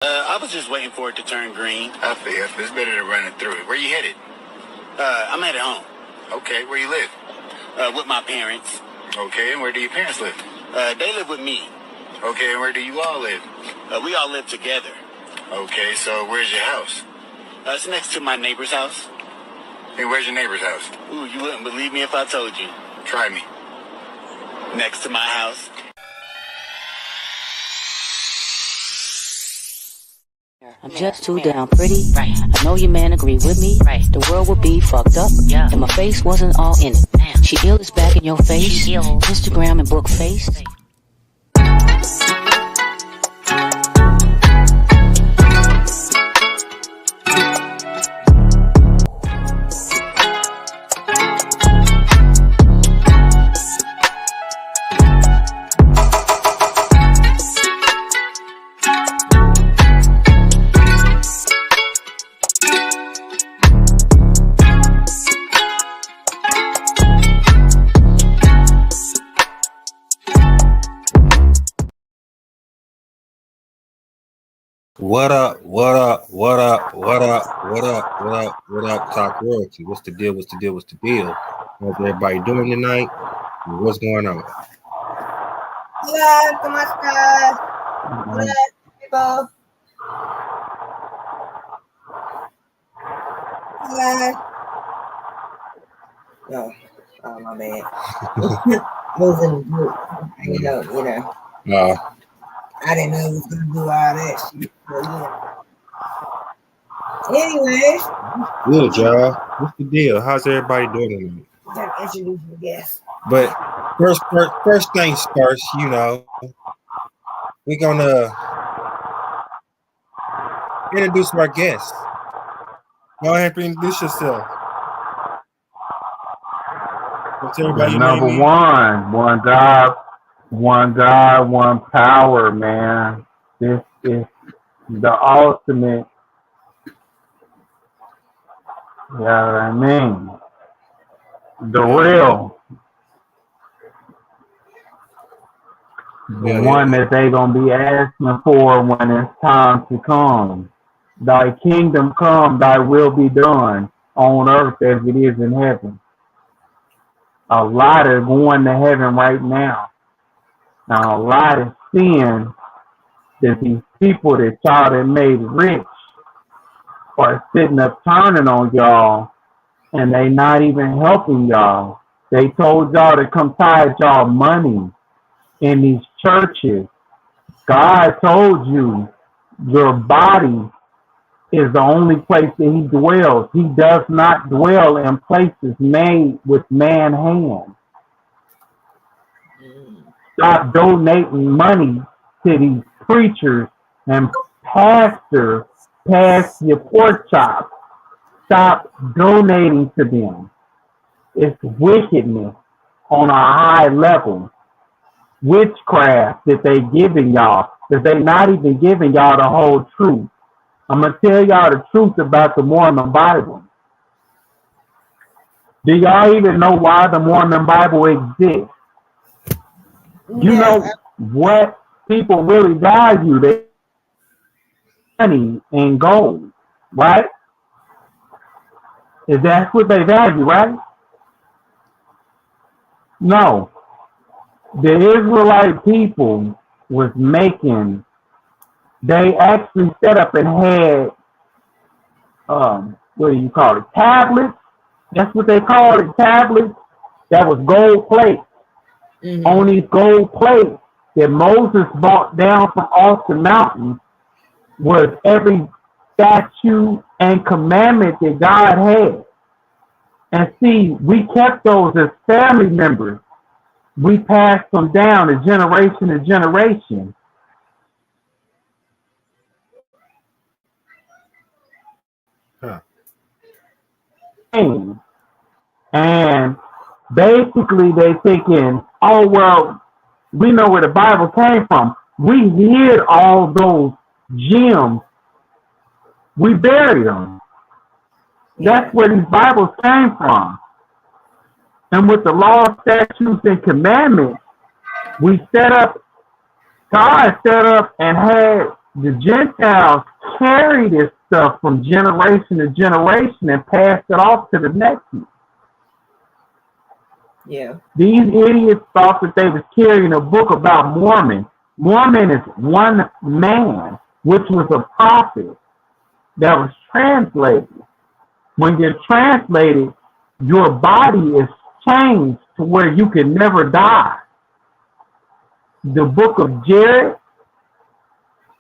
I was just waiting for it to turn green. I feel it's better than running through it. Where you headed? I'm headed home. Okay, where you live? With my parents. Okay, and where do your parents live? They live with me. Okay, and where do you all live? We all live together. Okay, so where's your house? It's next to my neighbor's house. And where's your neighbor's house? Ooh, you wouldn't believe me if I told you. Try me. Next to my house. I'm just too damn pretty. Right. I know your man agree with me. Right. The world would be fucked up. Yeah. And my face wasn't all in it. Damn. She ill is back in your face. She ill. Instagram and book face. What up, what up, what up, what up, what up, what up, what up, Talk Royalty? What's the deal, what's the deal, what's the deal? How's everybody doing tonight? What's going on? Hola, ¿cómo estás? Hola, people. Hola. No, oh, my bad. I was in the group, hanging out, I didn't know it was going to do all that shit. But yeah. Anyway. Good, y'all. What's the deal? How's everybody doing tonight? Gotta introduce your guest. But first things first, we're gonna introduce our guest. Go ahead and introduce yourself. What's everybody Number name? one God, one power, man. This is the ultimate. You know what I mean? The real. The one that they gonna be asking for when it's time to come. Thy kingdom come, thy will be done on earth as it is in heaven. A lot are going to heaven right now. Now, a lot of sin that these people that y'all that made rich are sitting up turning on y'all, and they not even helping y'all. They told y'all to come tithe y'all money in these churches. God told you your body is the only place that he dwells. He does not dwell in places made with man's hands. Stop donating money to these preachers and pastors past your pork chop. Stop donating to them. It's wickedness on a high level. Witchcraft that they giving y'all. That they not even giving y'all the whole truth. I'm going to tell y'all the truth about the Mormon Bible. Do y'all even know why the Mormon Bible exists? You know what people really value? They money and gold, right? Is that what they value, right? No. The Israelite people was making, they actually set up and had, what do you call it? Tablets. That's what they call it, tablets. That was gold plate. Mm-hmm. On these gold plates that Moses brought down from off the mountain was every statute and commandment that God had. And see, we kept those as family members. We passed them down to generation to generation. Huh. And basically they thinking, oh, well, we know where the Bible came from. We hid all those gems. We buried them. That's where these Bibles came from. And with the law, statutes, and commandments, we set up, God set up and had The Gentiles carry this stuff from generation to generation and pass it off to the next one. Yeah. These idiots thought that they was carrying a book about Mormon. Mormon is one man, which was a prophet that was translated. When you're translated, your body is changed to where you can never die. The book of Jared,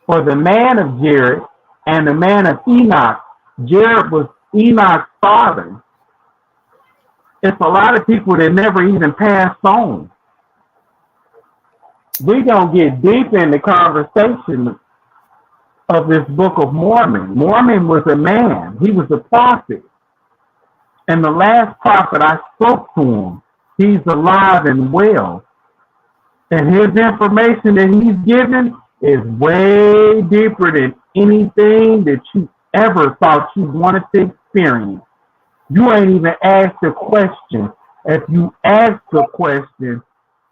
or the man of Jared, and the man of Enoch. Jared was Enoch's father. It's a lot of people that never even passed on. We don't get deep in the conversation of this book of Mormon. Mormon was a man. He was a prophet. And the last prophet I spoke to him, he's alive and well. And his information that he's given is way deeper than anything that you ever thought you wanted to experience. You ain't even asked a question. If you ask a question,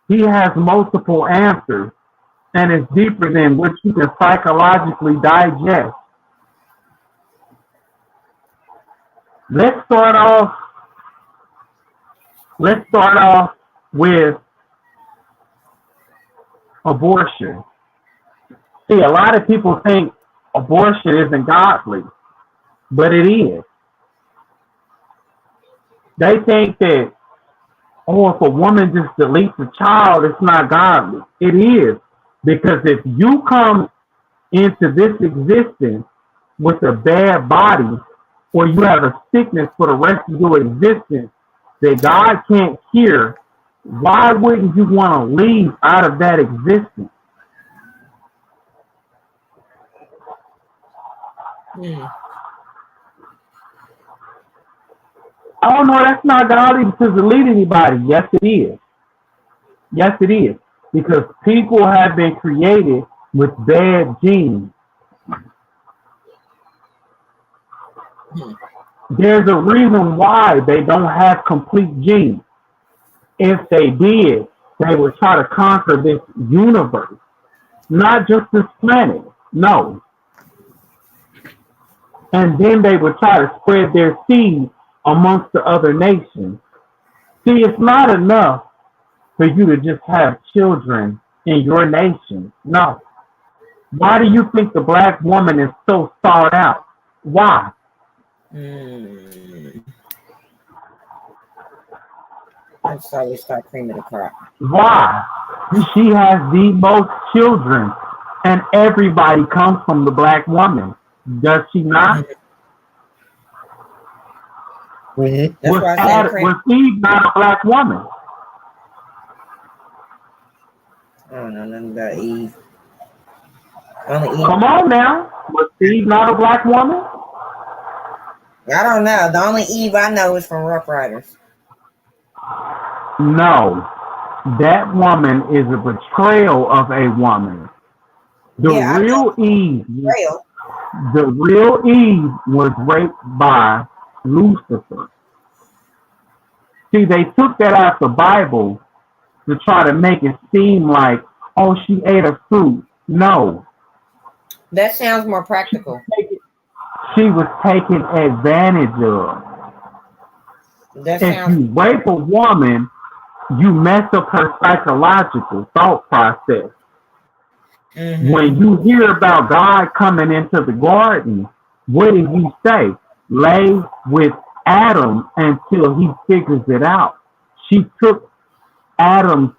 he has multiple answers, and it's deeper than what you can psychologically digest. Let's start off with abortion. See, a lot of people think abortion isn't godly, but it is. They think that, oh, if a woman just deletes a child, it's not godly. It is, because if you come into this existence with a bad body, or you have a sickness for the rest of your existence that God can't cure, why wouldn't you want to leave out of that existence? Oh no, that's not godly to delete anybody. Yes, it is. Yes, it is. Because people have been created with bad genes. There's a reason why they don't have complete genes. If they did, they would try to conquer this universe, not just this planet. No. And then they would try to spread their seed amongst the other nations. See, it's not enough for you to just have children in your nation. No. Why do you think the black woman is so sought out? Why? I'm sorry, start creaming the crop. Why? She has the most children, and everybody comes from the black woman. Does she not? That's why I said cream. Was Eve not a black woman? I don't know nothing about Eve. Only Eve. Come on now. Was Eve not a black woman? I don't know. The only Eve I know is from Rough Riders. No. That woman is a betrayal of a woman. The real Eve was raped by Lucifer. See, they took that out the Bible to try to make it seem like, oh, she ate a fruit. No. That sounds more practical. She was taken advantage of. If you rape a woman, you mess up her psychological thought process. When you hear about God coming into the garden, what did he say? Lay with Adam until he figures it out. She took Adam's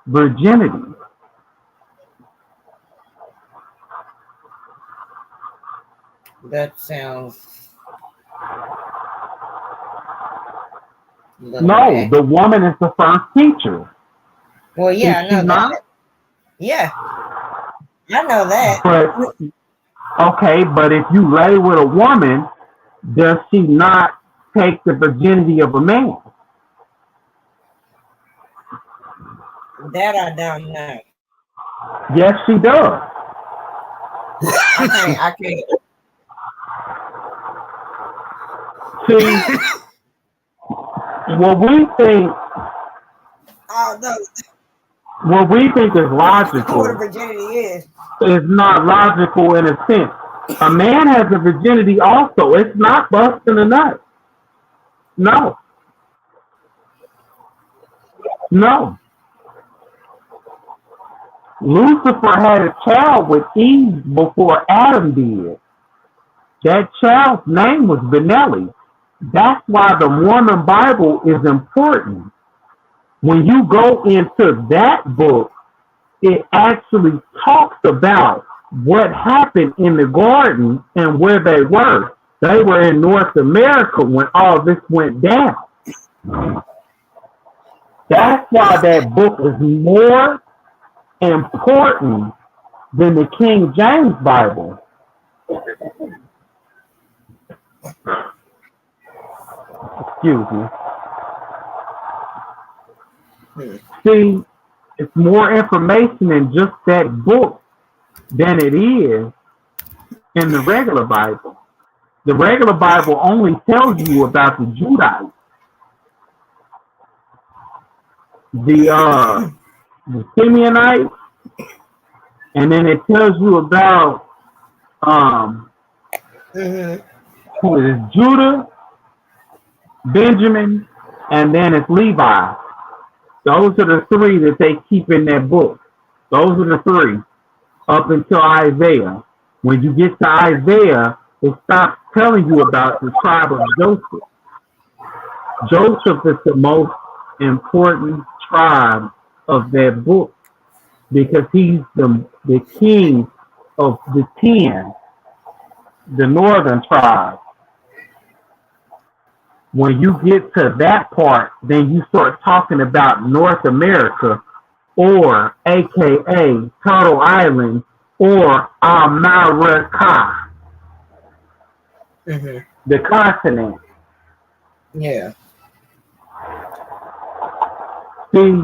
virginity. That sounds... No, the woman is the first teacher. Well, yeah, I know that. Yeah, I know that. But okay, but if you lay with a woman, does she not take the virginity of a man? That I don't know. Yes, she does. I can't. See, what we think, Oh, no. what we think is What a logical virginity is. is not logical in a sense. A man has a virginity also. It's not busting a nut. No, no. Lucifer had a child with Eve before Adam did. That child's name was Benelli. That's why the Mormon Bible is important. When you go into that book, it actually talks about what happened in the garden and where they were. They were in North America when all this went down. That's why that book is more important than the King James Bible. Excuse me. See, it's more information in just that book than it is in the regular Bible. The regular Bible only tells you about the Judites, the Simeonites, and then it tells you about who is Judah, Benjamin, and then it's Levi. Those are the three that they keep in that book. Those are the three up until Isaiah. When you get to Isaiah, it stops telling you about the tribe of Joseph. Joseph is the most important tribe of that book because he's the king of the 10, the northern tribe. When you get to that part, then you start talking about North America, or AKA Turtle Island, or America, the continent. Yeah. See,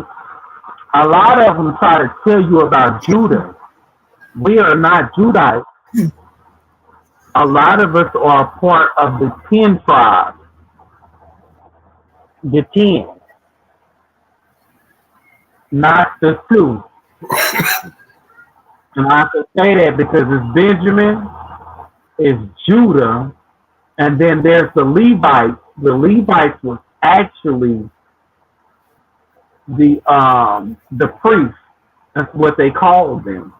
a lot of them try to tell you about Judah. We are not Judites. A lot of us are part of the 10 tribes. The 10, not the 2. And I have to say that because it's Benjamin, it's Judah, and then there's the Levites. The Levites was actually the priests. That's what they called them,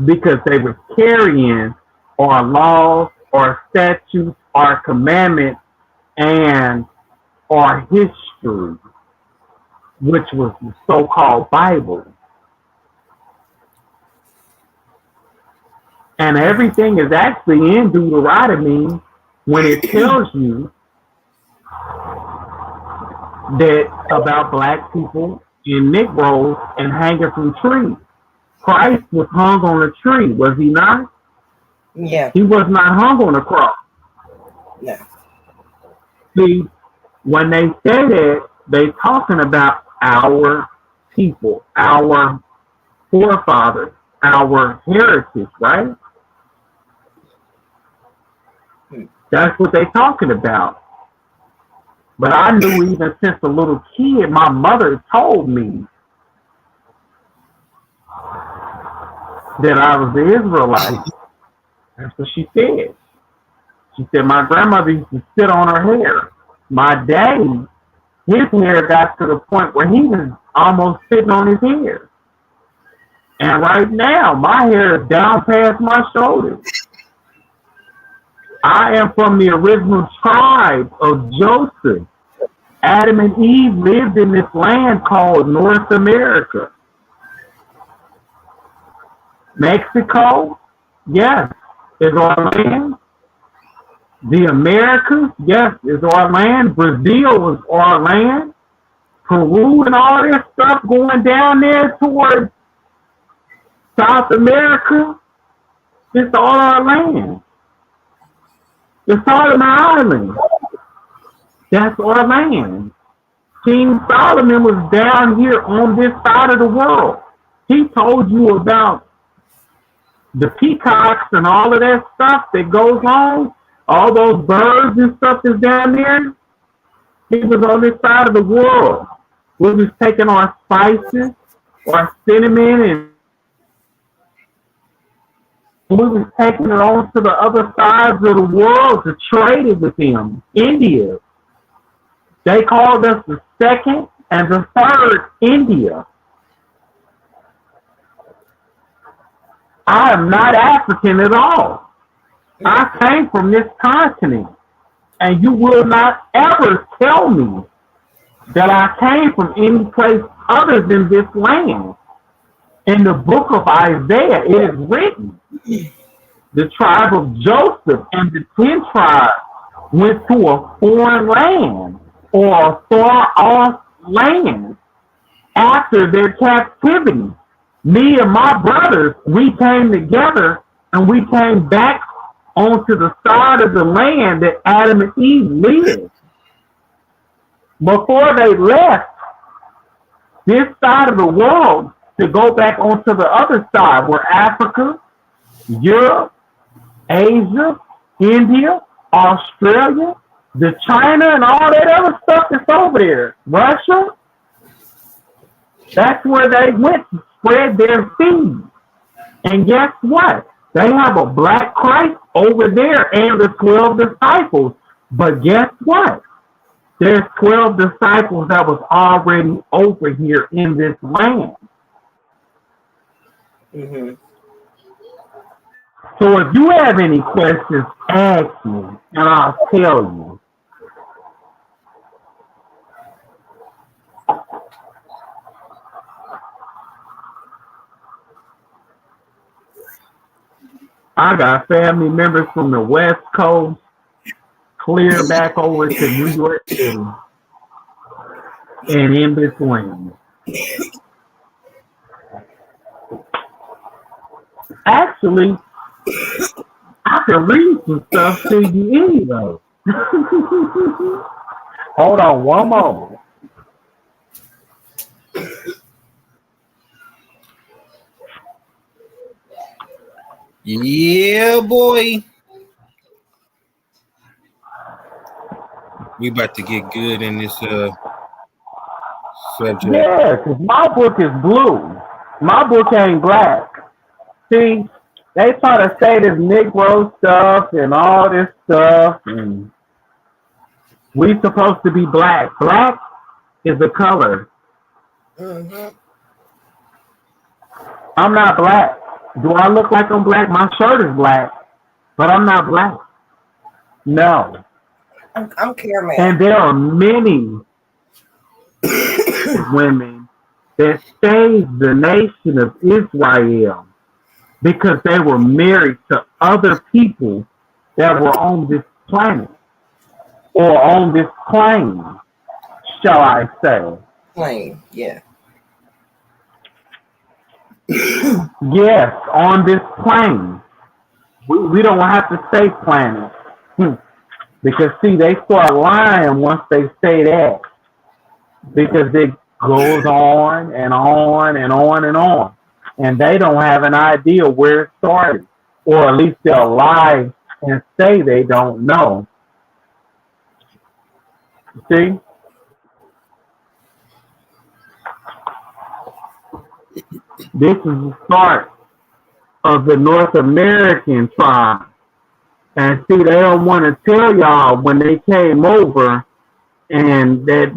because they were carrying our laws, our statutes, our commandments, and our history, which was the so-called Bible. And everything is actually in Deuteronomy when it tells you that about black people and Negroes and hanging from trees. Christ was hung on a tree, was he not? Yeah. He was not hung on a cross. No. See, when they say that, they talking about our people, our forefathers, our heritage, right? That's what they talking about. But I knew even since a little kid, my mother told me that I was the Israelite. That's what she said. She said my grandmother used to sit on her hair. My daddy, his hair got to the point where he was almost sitting on his hair. And right now, my hair is down past my shoulders. I am from the original tribe of Joseph. Adam and Eve lived in this land called North America. Mexico, yes, is our land. The Americas, yes, is our land. Brazil is our land. Peru and all this stuff going down there towards South America, it's all our land. The Solomon Islands, that's our land. King Solomon was down here on this side of the world. He told you about the peacocks and all of that stuff that goes on. All those birds and stuff that's down there. He was on this side of the world. We was taking our spices or cinnamon, and we was taking it on to the other sides of the world to trade it with them. India. They called us the second and the third India. I am not African at all. I came from this continent. And you will not ever tell me that I came from any place other than this land. In the book of Isaiah, it is written, the tribe of Joseph and the 10 tribes went to a foreign land or a far-off land after their captivity. Me and my brothers, we came together and we came back onto the side of the land that Adam and Eve lived. Before they left this side of the world to go back onto the other side were Africa, Europe, Asia, India, Australia, the China, and all that other stuff that's over there. Russia. That's where they went to spread their seed. And guess what? They have a black Christ over there and the 12 disciples. But guess what? There's 12 disciples that was already over here in this land. Mm-hmm. So if you have any questions, ask me and I'll tell you. I got family members from the West Coast, clear back over to New York City, and in between. Actually, I can read some stuff to you anyway. Hold on one moment. Yeah, boy. We about to get good in this subject. Yeah, because my book is blue. My book ain't black. See, they try to say this Negro stuff and all this stuff, and we supposed to be black. Black is a color. Mm-hmm. I'm not black. Do I look like I'm black? My shirt is black, but I'm not black. No. I'm Caramel. And there are many women that saved the nation of Israel because they were married to other people that were on this planet or on this plane, shall I say. Plain, yeah. Yes, on this plane. We don't have to say planet. Because, see, they start lying once they say that. Because it goes on and on and on and on. And they don't have an idea where it started. Or at least they'll lie and say they don't know. See? This is the start of the North American tribe. And see, they don't want to tell y'all when they came over and that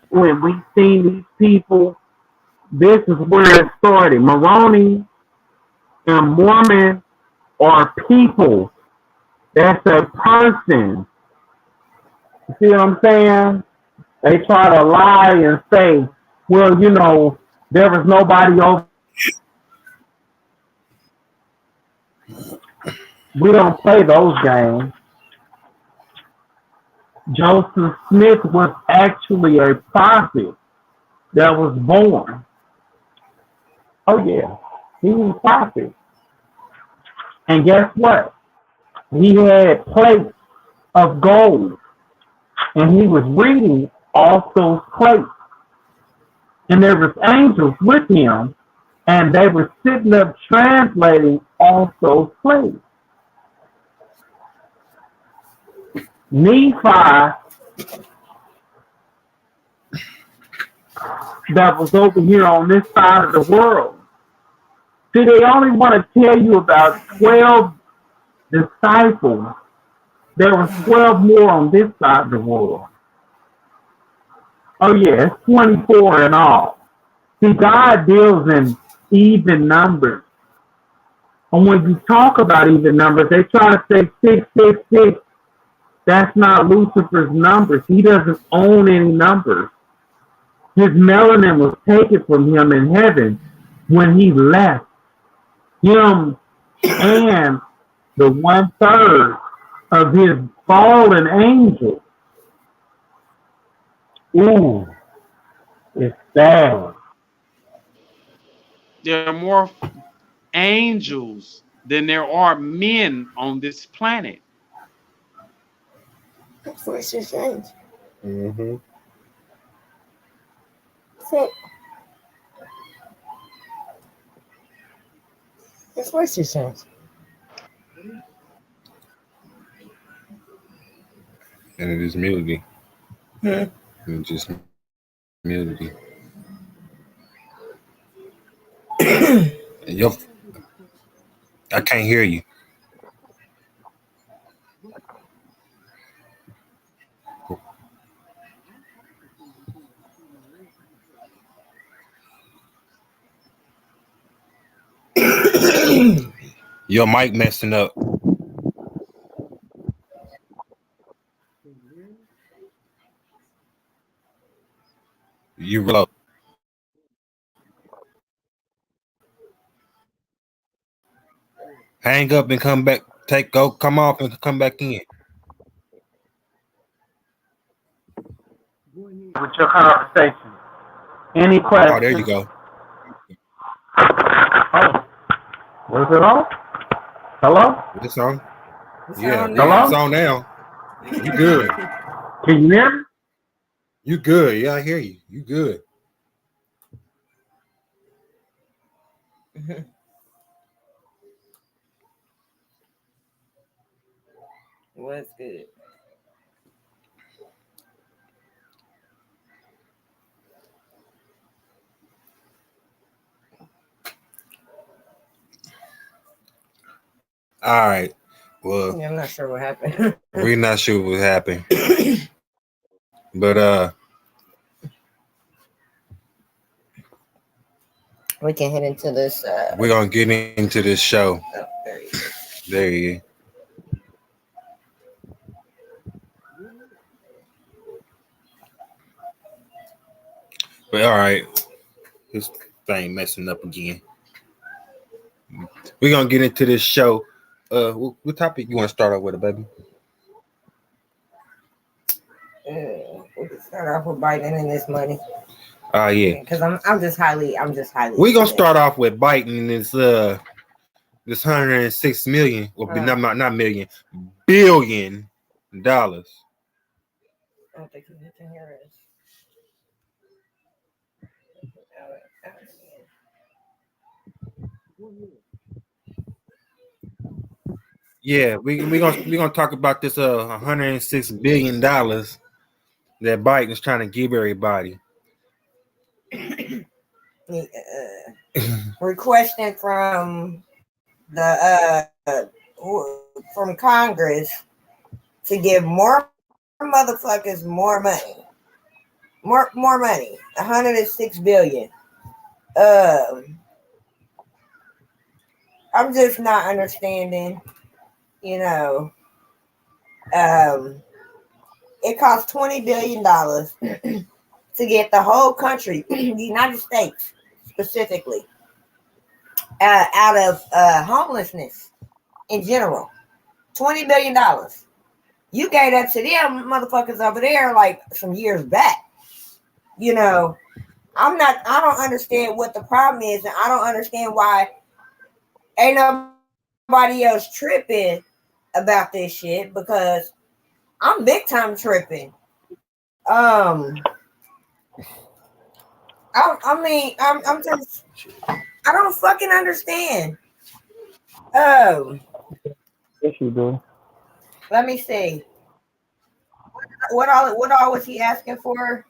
when we seen these people, this is where it started. Moroni and Mormon are people. That's a person. You see what I'm saying? They try to lie and say, well, you know, there was nobody over. We don't play those games. Joseph Smith was actually a prophet that was born. Oh, yeah. He was a prophet. And guess what? He had plates of gold. And he was reading off those plates. And there was angels with him. And they were sitting up translating off those plates. Nephi that was over here on this side of the world. See, they only want to tell you about 12 disciples. There was 12 more on this side of the world. Oh, yeah, it's 24 in all. See, God deals in even numbers. And when you talk about even numbers, they try to say 666. That's not Lucifer's numbers. He doesn't own any numbers. His melanin was taken from him in heaven when he left. Him and the 1/3 of his fallen angels. Ooh, it's sad. There are more angels than there are men on this planet. That's what she says. Mm-hmm. So, that's what she says. And it is muted. Hmm. It's just muted. Yo, I can't hear you. Your mic messing up. You low. Hang up and come back. Come off and come back in. With your conversation. Any questions? Oh, there you go. Oh, was it on? Hello? It's on. It's Yeah, on Hello? it's on now. You good. Can you hear me? You good. Yeah, I hear you. You good. What's good? All right. Well, Yeah, I'm not sure what happened. we're not sure what happened. But we can head into this. we're gonna get into this show. Oh, there you go. There you go. But all right. This thing messing up again. We're gonna get into this show. What topic you want to start off with, baby? We can start off with Biden and this money. Yeah. Because I'm just highly. We're gonna start off with Biden. This 106 million, or not million, $1 billion. I don't think you can hear us. Yeah, we gonna talk about this $106 billion that Biden's trying to give everybody. Requesting from the from Congress to give more motherfuckers more money. More money. 106 billion. I'm just not understanding, it costs $20 billion to get the whole country, the United States specifically, out of homelessness in general. $20 billion. You gave that to them motherfuckers over there like some years back. I don't understand what the problem is, and I don't understand why ain't nobody else tripping about this shit, because I'm big time tripping. I'm just, I don't fucking understand. Yes, you do. Let me see. What all was he asking for?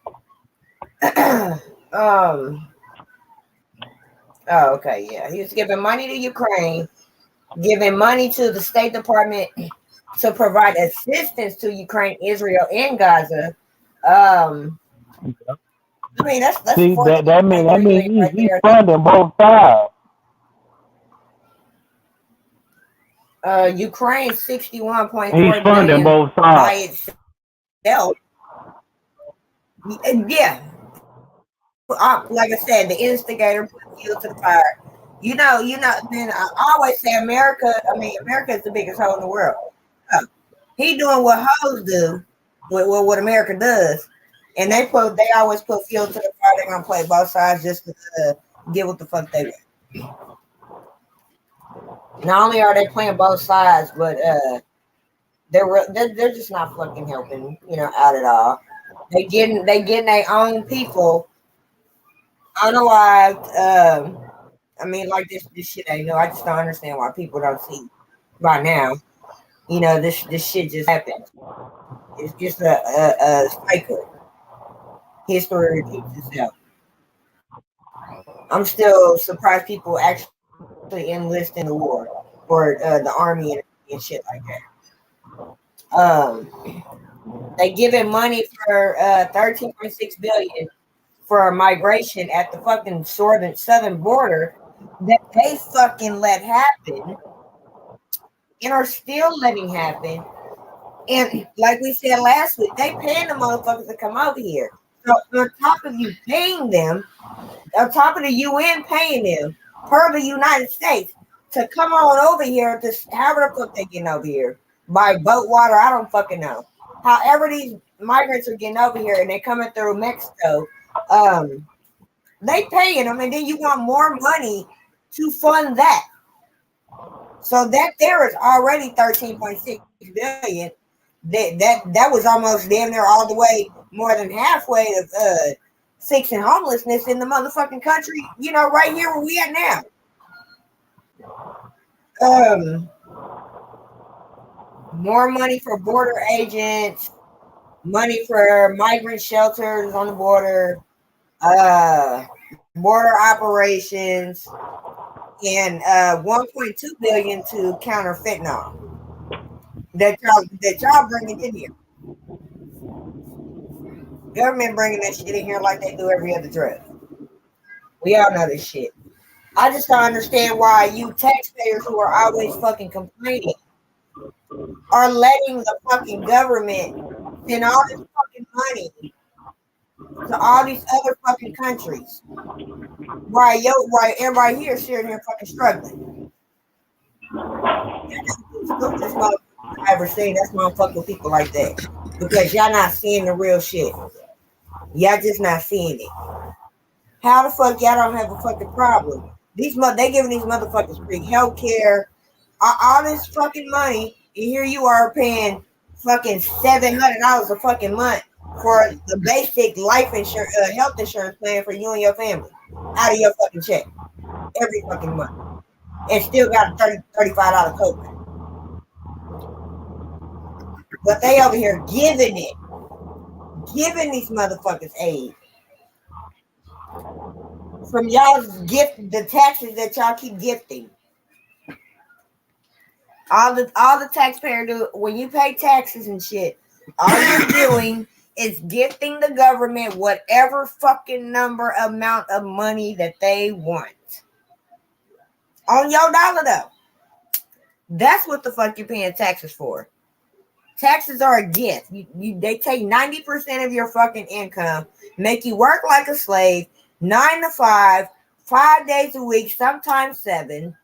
Um. Oh, okay, yeah. He was giving money to Ukraine, giving money to the State Department to provide assistance to Ukraine, Israel, and Gaza. I mean, that's See, fourth that degree mean link right he's there. funding both sides. Ukraine He's 61.4 funding billion both by sides. itself. Yeah, like I said, the instigator put fuel to the fire. Then I always say America. I mean, America is the biggest hole in the world. He doing what hoes do, with what America does, and they always put fuel to the fire. They're gonna play both sides just to get what the fuck they want. Not only are they playing both sides, but they're just not fucking helping, out at all. They getting their own people unalived. I mean, like this shit ain't no. I just don't understand why people don't see by now. This shit just happened. It's just a cycle. History repeats itself. I'm still surprised people actually enlist in the war or the army and shit like that. They giving money for 13.6 billion for migration at the fucking southern border that they fucking let happen and are still letting happen. And like we said last week, they paying the motherfuckers to come over here. So on top of you paying them, on top of the UN paying them per the United States to come on over here to however the fuck they getting over here by boat, water, I don't fucking know. However these migrants are getting over here and they're coming through Mexico, they paying them, and then you want more money to fund that. So that there is already 13.6 billion. That was almost damn near all the way, more than halfway to fixing homelessness in the motherfucking country, right here where we at now. More money for border agents, money for migrant shelters on the border, border operations, and 1.2 billion to counter fentanyl that y'all bringing in here. Government bringing that shit in here like they do every other drug. We all know this shit. I just don't understand why you taxpayers who are always fucking complaining are letting the fucking government send all this fucking money to all these other fucking countries. Why everybody here is sitting here fucking struggling. That's the stupidest motherfucker I've ever seen. That's why I'm fucking with people like that. Because y'all not seeing the real shit. Y'all just not seeing it. How the fuck y'all don't have a fucking problem? They giving these motherfuckers free health care, all this fucking money, and here you are paying fucking $700 a fucking month for the basic life insurance, health insurance plan for you and your family out of your fucking check every fucking month, and still got a $35 copay. But they over here giving these motherfuckers aid from y'all's gift, the taxes that y'all keep gifting. All the taxpayer do when you pay taxes and shit, all you're doing is gifting the government whatever fucking amount of money that they want. On your dollar though. That's what the fuck you're paying taxes for. Taxes are a gift. They take 90% of your fucking income, make you work like a slave, 9 to 5, 5 days a week, sometimes 7.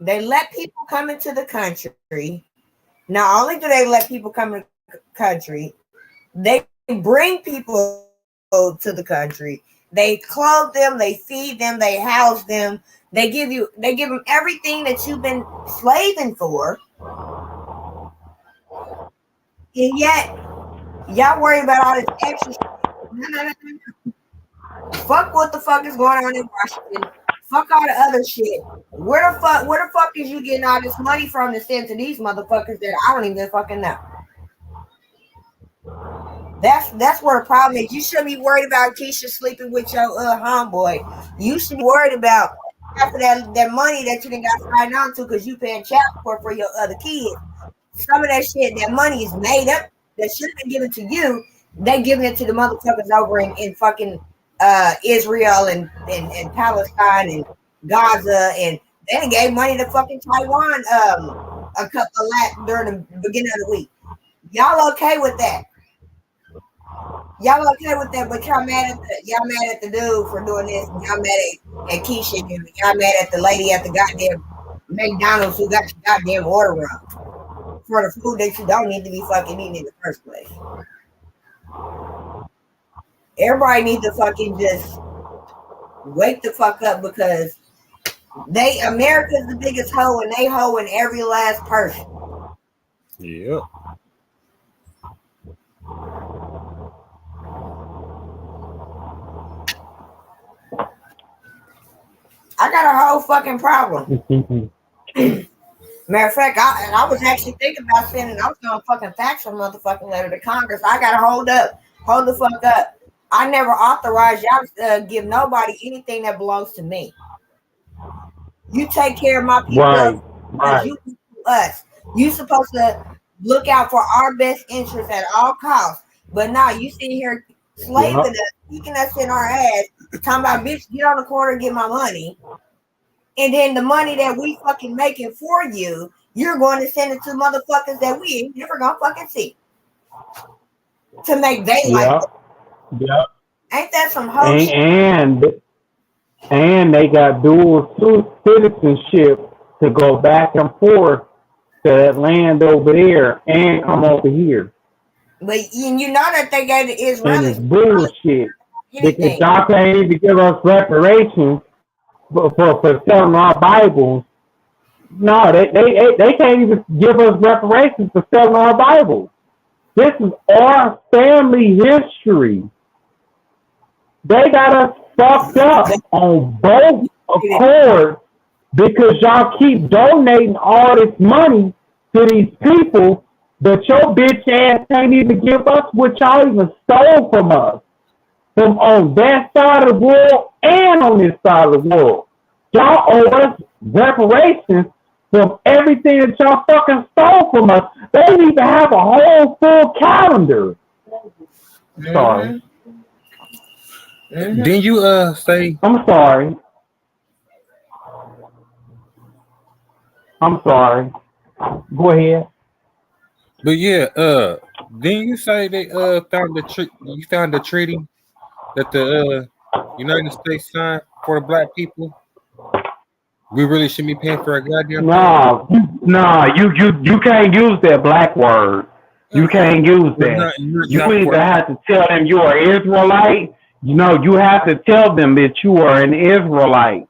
They let people come into the country. Not only do they let people come into the country, they bring people to the country. They clothe them, they feed them, they house them. They give them everything that you've been slaving for. And yet, y'all worry about all this extra shit. No. Fuck what the fuck is going on in Washington. Fuck all the other shit. Where the fuck is you getting all this money from to send to these motherfuckers that I don't even fucking know? That's where the problem is. You shouldn't be worried about Keisha sleeping with your homeboy. You should be worried about half of that money that you done got signed on to because you paying child support for your other kids. Some of that shit, that money is made up. That should have been given to you. They giving it to the motherfuckers over in fucking Israel and Palestine and Gaza, and they done gave money to fucking Taiwan a couple during the beginning of the week. Y'all okay with that? Y'all okay with that? But y'all mad at the dude for doing this. Y'all mad at Keisha. And y'all mad at the lady at the goddamn McDonald's who got your goddamn order wrong for the food that you don't need to be fucking eating in the first place. Everybody needs to fucking just wake the fuck up because America's the biggest hoe and they hoeing every last person. Yeah. I got a whole fucking problem. Matter of fact, I was actually thinking about sending. I was gonna fucking fax a motherfucking letter to Congress. I gotta hold the fuck up. I never authorized y'all to give nobody anything that belongs to me. You take care of my people because you us. You supposed to look out for our best interest at all costs. But now you sitting here slaving us, kicking us in our ass, talking about bitch, get on the corner, get my money. And then the money that we fucking making for you, you're going to send it to motherfuckers that we ain't never gonna fucking see. To make daylight. Yep. Ain't that some hoe shit? And they got dual citizenship to go back and forth to that land over there and come over here. But you know that they gave the Israelis. And it's bullshit. Because y'all can't even give us reparations for selling our Bibles. No, they can't even give us reparations for selling our Bibles. This is our family history. They got us fucked up on both accords because y'all keep donating all this money to these people, but your bitch ass can't even give us what y'all even stole from us. From on that side of the world and on this side of the world. Y'all owe us reparations from everything that y'all fucking stole from us. They need to have a whole full calendar. Sorry. Didn't you say? I'm sorry. Go ahead. But yeah, didn't you say they found you found the treaty that the United States signed for the black people? We really shouldn't be paying for a goddamn you can't use that black word. You can't use that. You either have to tell them you are Israelite. You know, you have to tell them that you are an Israelite.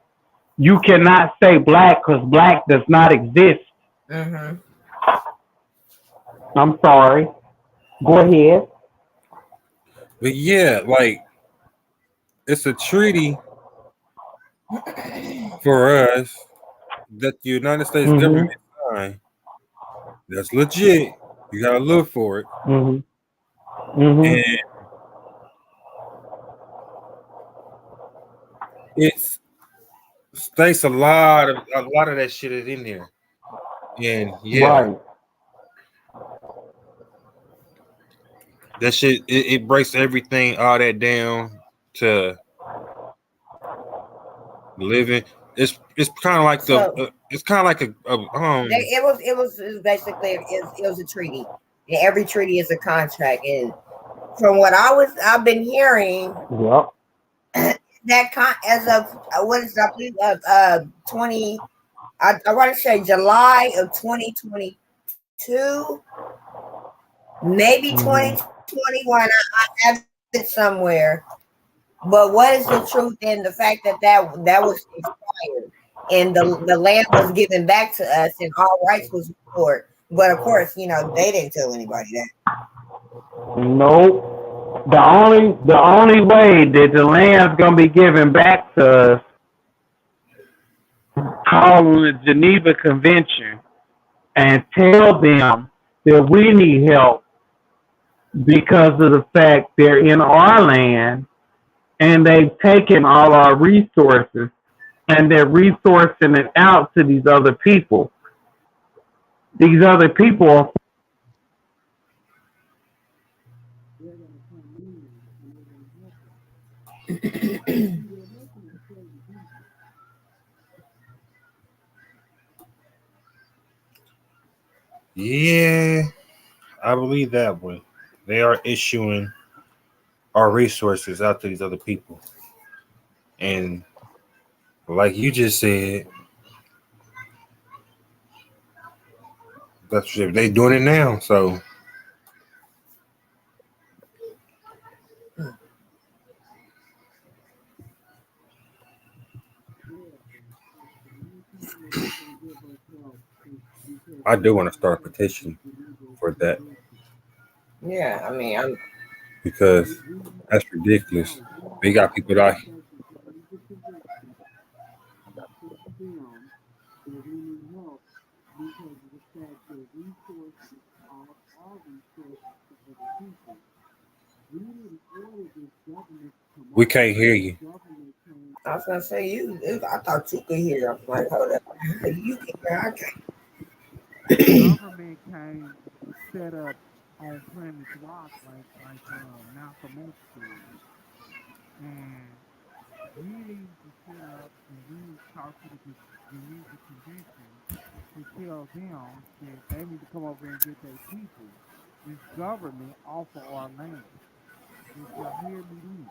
You cannot say black because black does not exist. Mm-hmm. I'm sorry. Go ahead. But yeah, like it's a treaty for us that the United States government signed. That's legit. You gotta look for it. And it states a lot of that shit is in there. And yeah, that shit it breaks everything all that down to living. It's kind of like it's kind of like a it was basically it was a treaty, and every treaty is a contract. And from what I've been hearing, that as of what is I believe of 20, I want to say July of 2022, maybe 2021. I have it somewhere. But what is the truth in the fact that was expired and the land was given back to us and all rights was restored? But of course, you know, they didn't tell anybody that. Nope. The only way that the land's gonna be given back to us, call on the Geneva Convention and tell them that we need help because of the fact they're in our land and they've taken all our resources and they're resourcing it out to these other people. These other people are Yeah, I believe that one. They are issuing our resources out to these other people. And like you just said, that's they doing it now. So I do want to start a petition for that Yeah, I mean, I'm because that's ridiculous. They got people out here. We can't hear you. I was gonna say you. I thought you could hear. I'm like, hold up. If you can hear, I can't. Government came set up on Plymouth Rock Malcolm X did. And we need to set up and we need to talk to the Geneva Convention to tell them that they need to come over and get their people, this government, off of our land. Did y'all hear me then?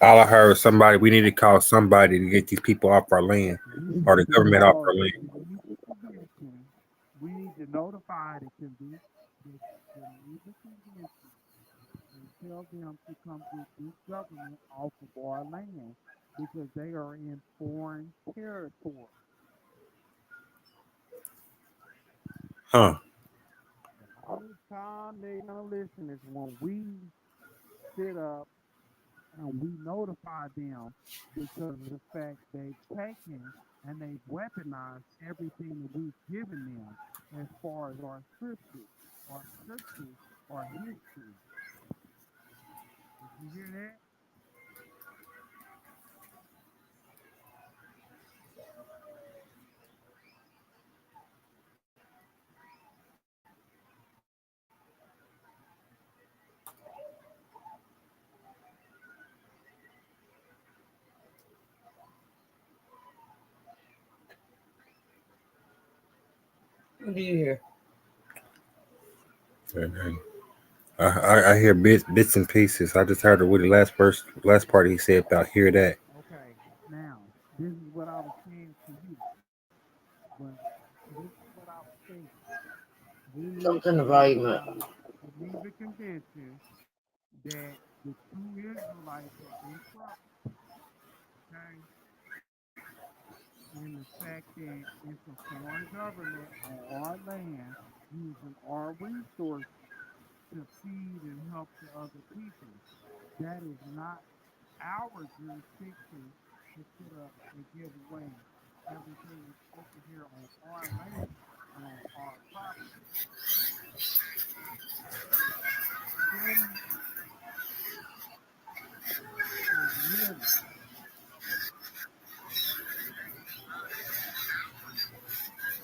All I heard was somebody. We need to call somebody to get these people off our land We need or the to government off call our the land. Geneva Convention. We need to notify the Geneva Convention and tell them to come get this government off of our land because they are in foreign territory. Huh. The only time they gonna listen is when we sit up and we notify them because of the fact they've taken and they've weaponized everything that we've given them as far as our scriptures, our history. Did you hear that? What do you hear? And I hear bits and pieces. I just heard the last part he said about hear that. Okay, now this is what I was saying to you. But this is what I was saying. We Don't need turn to the volume up. notify the Geneva Convention that the true Israelites are in trouble. Okay? And the fact that it's a foreign government on our land using our resources to feed and help the other people. That is not our jurisdiction to sit up and give away everything over here on our land and on our property. Feel me? Can you hear me?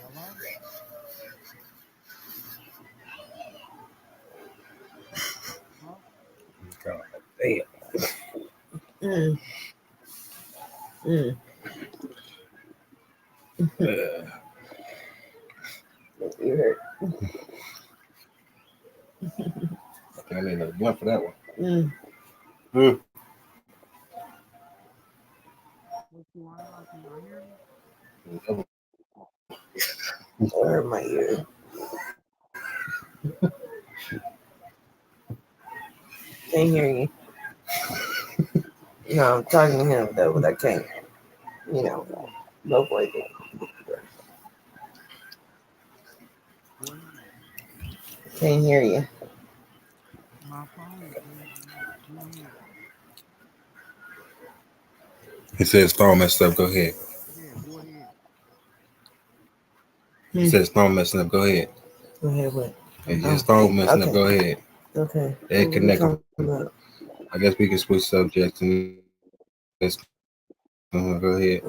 Hello? Huh? God damn. Mm, mm. You heard? I need another blunt for that one. Mm. What's going on? Can y'all hear me? I hurt my ear. Can't hear you. No, I'm talking to him though, but I can't. You know, no voice. Go ahead. Can't hear you. My phone is breaking up. Go ahead. He says phone messed up. Go ahead. Yeah, go ahead. You said his phone messing up. Go ahead. Go ahead, what? His phone messing up. Go ahead. Okay. It connected. I guess we can switch subjects and this. Go ahead.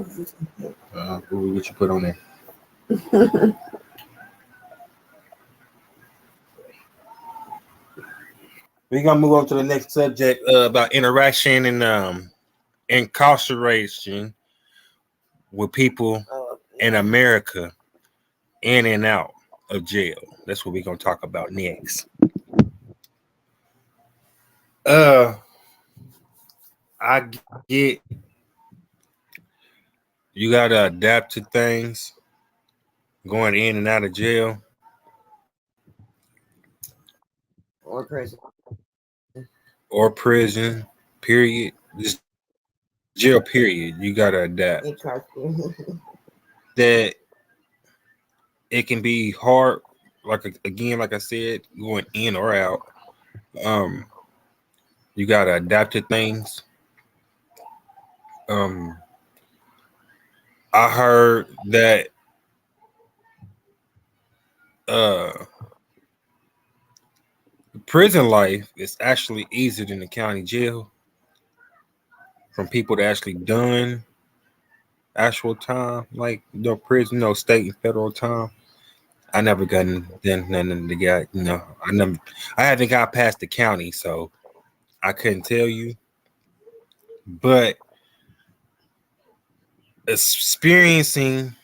What you put on there? We're gonna move on to the next subject about interaction and incarceration with people in America in and out of jail. That's what we're gonna talk about next. I get you gotta adapt to things going in and out of jail. Or prison. Or prison, period. Just jail, period. You gotta adapt. That it can be hard, like I said, going in or out. You gotta adapt to things. I heard that prison life is actually easier than the county jail from people that actually done actual time, like prison, state and federal time. I never done none of the guy, I haven't got past the county, so I couldn't tell you. But experiencing,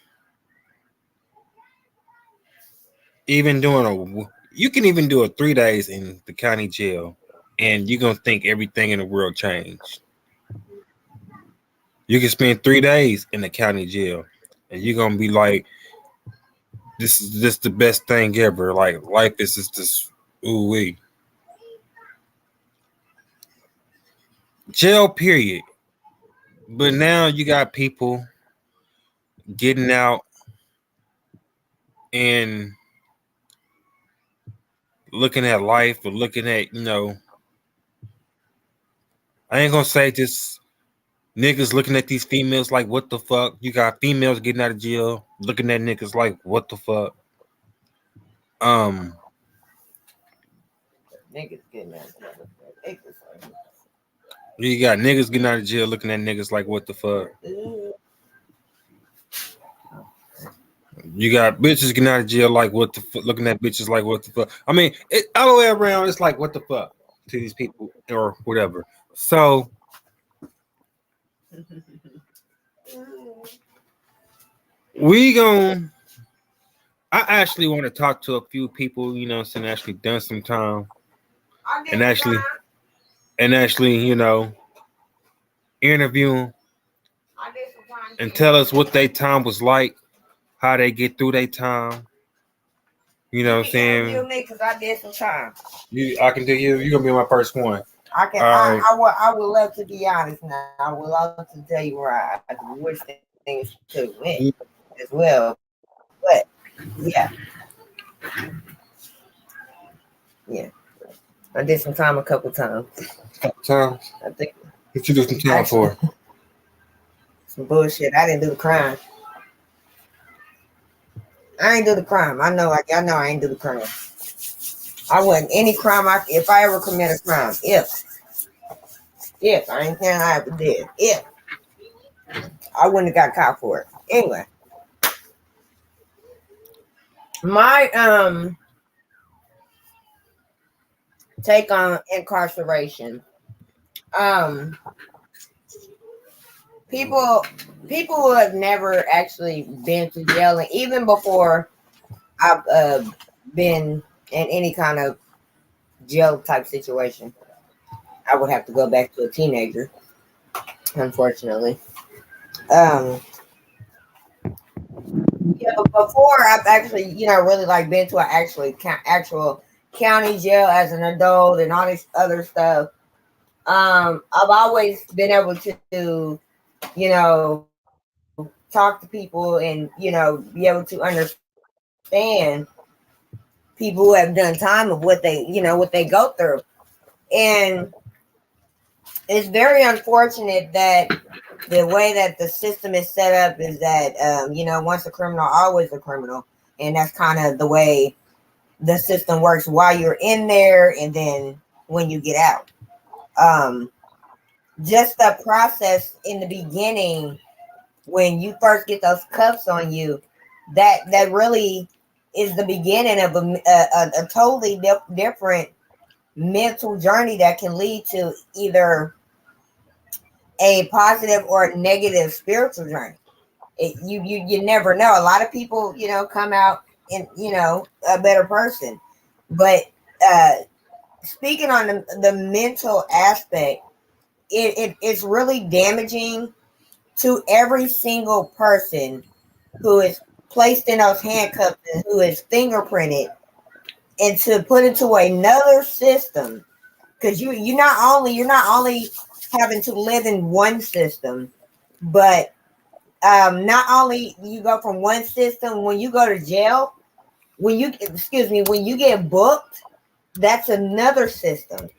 you can even do a 3 days in the county jail, and you're gonna think everything in the world changed. You can spend 3 days in the county jail, and you're gonna be like, "This is just the best thing ever." Like life is just ooh wee. Jail, period. But now you got people getting out and looking at life, or looking at I ain't gonna say just niggas looking at these females like, what the fuck? You got females getting out of jail looking at niggas like, what the fuck? Niggas getting out of jail. You got niggas getting out of jail looking at niggas like, what the fuck? You got bitches getting out of jail like, what the fuck? Looking at bitches like, what the fuck? I mean, all the way around, it's like, what the fuck to these people or whatever. So I actually want to talk to a few people, actually done some time, and actually, interview them and tell us what their time was like, how they get through their time. You know what I'm saying? Me, because I did some time. I can do you. You're gonna be my first one. I can. I would love to be honest now. I would love to tell you where I wish things could win as well. But yeah. I did some time a couple times. I think. What you do some time for? Some bullshit. I didn't do the crime. I ain't do the crime. I know I ain't do the crime. I wouldn't any crime. If I ever commit a crime, if I ain't saying I ever did, if I wouldn't have got caught for it. Anyway, my take on incarceration. People who have never actually been to jail, and even before I've been in any kind of jail type situation, I would have to go back to a teenager, unfortunately. But before I've actually, really like been to an actual county jail as an adult and all this other stuff. I've always been able to, talk to people and, be able to understand people who have done time of what they go through. And it's very unfortunate that the way that the system is set up is that, once a criminal, always a criminal. And that's kind of the way the system works while you're in there and then when you get out. Just the process in the beginning when you first get those cuffs on you, that really is the beginning of a totally different mental journey that can lead to either a positive or negative spiritual journey. You never know. A lot of people, come out and a better person. But speaking on the mental aspect, it's really damaging to every single person who is placed in those handcuffs and who is fingerprinted and to put into another system, because you're not only having to live in one system, but not only you go from one system when you go to jail, when you get booked, that's another system.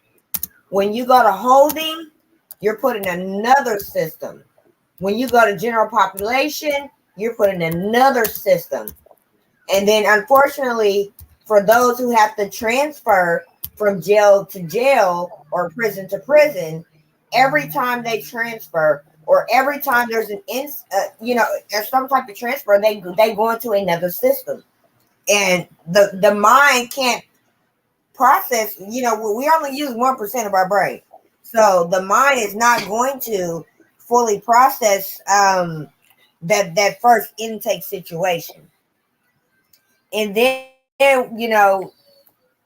When you go to holding, you're put in another system. When you go to general population, you're put in another system. And then unfortunately, for those who have to transfer from jail to jail or prison to prison, every time they transfer or every time there's there's some type of transfer, they go into another system. And the mind can't process, we only use 1% of our brain. So the mind is not going to fully process that first intake situation. And then,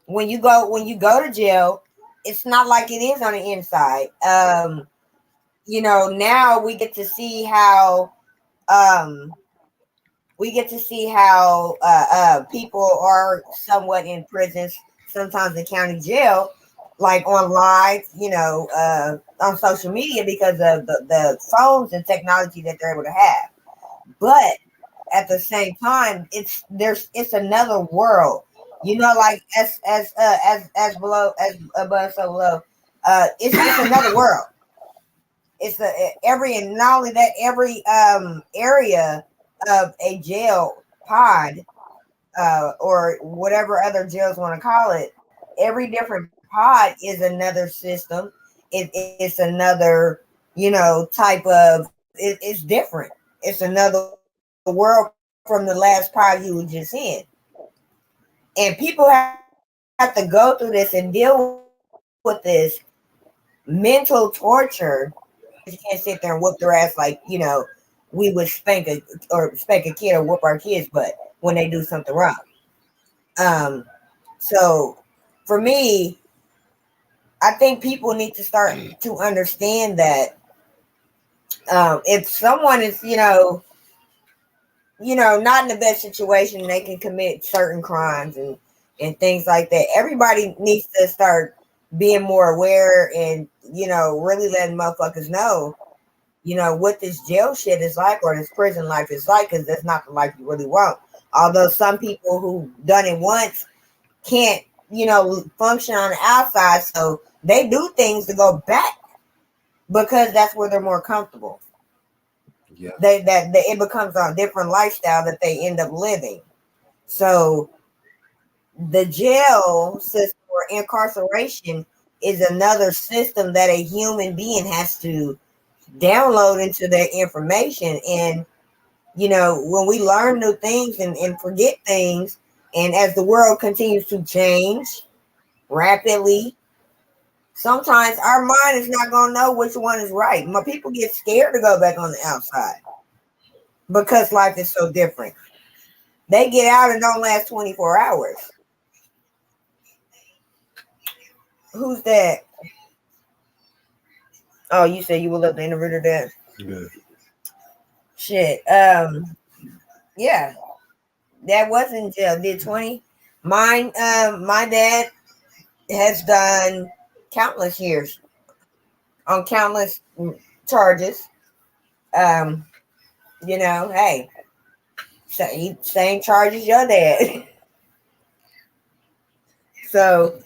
when you go to jail, it's not like it is on the inside. Now we get to see how people are somewhat in prisons, sometimes in county jail, like on live, on social media, because of the phones and technology that they're able to have. But at the same time, it's another world, like as below, as above, so below. It's another world. It's and not only that, every area of a jail pod, or whatever other jails want to call it, every different pod is another system. It's another, type of. It's different. It's another world from the last pod you were just in, and people have to go through this and deal with this mental torture. You can't sit there and whoop their ass like we would spank a kid or whoop our kids, but when they do something wrong. So for me, I think people need to start to understand that if someone is not in the best situation, they can commit certain crimes and things like that. Everybody needs to start being more aware and really letting motherfuckers know what this jail shit is like, or this prison life is like, because that's not the life you really want. Although some people who done it once can't function on the outside, so they do things to go back because that's where they're more comfortable. Yeah. It becomes a different lifestyle that they end up living. So the jail system or incarceration is another system that a human being has to download into their information. And when we learn new things and forget things, and as the world continues to change rapidly, sometimes our mind is not going to know which one is right. My people get scared to go back on the outside because life is so different. They get out and don't last 24 hours. Who's that? Oh, you said you will let the interpreter that? Yeah. Shit. Yeah. That was in jail. Did 20. Mine, my dad has done countless years on countless charges. Hey, same charges your dad. So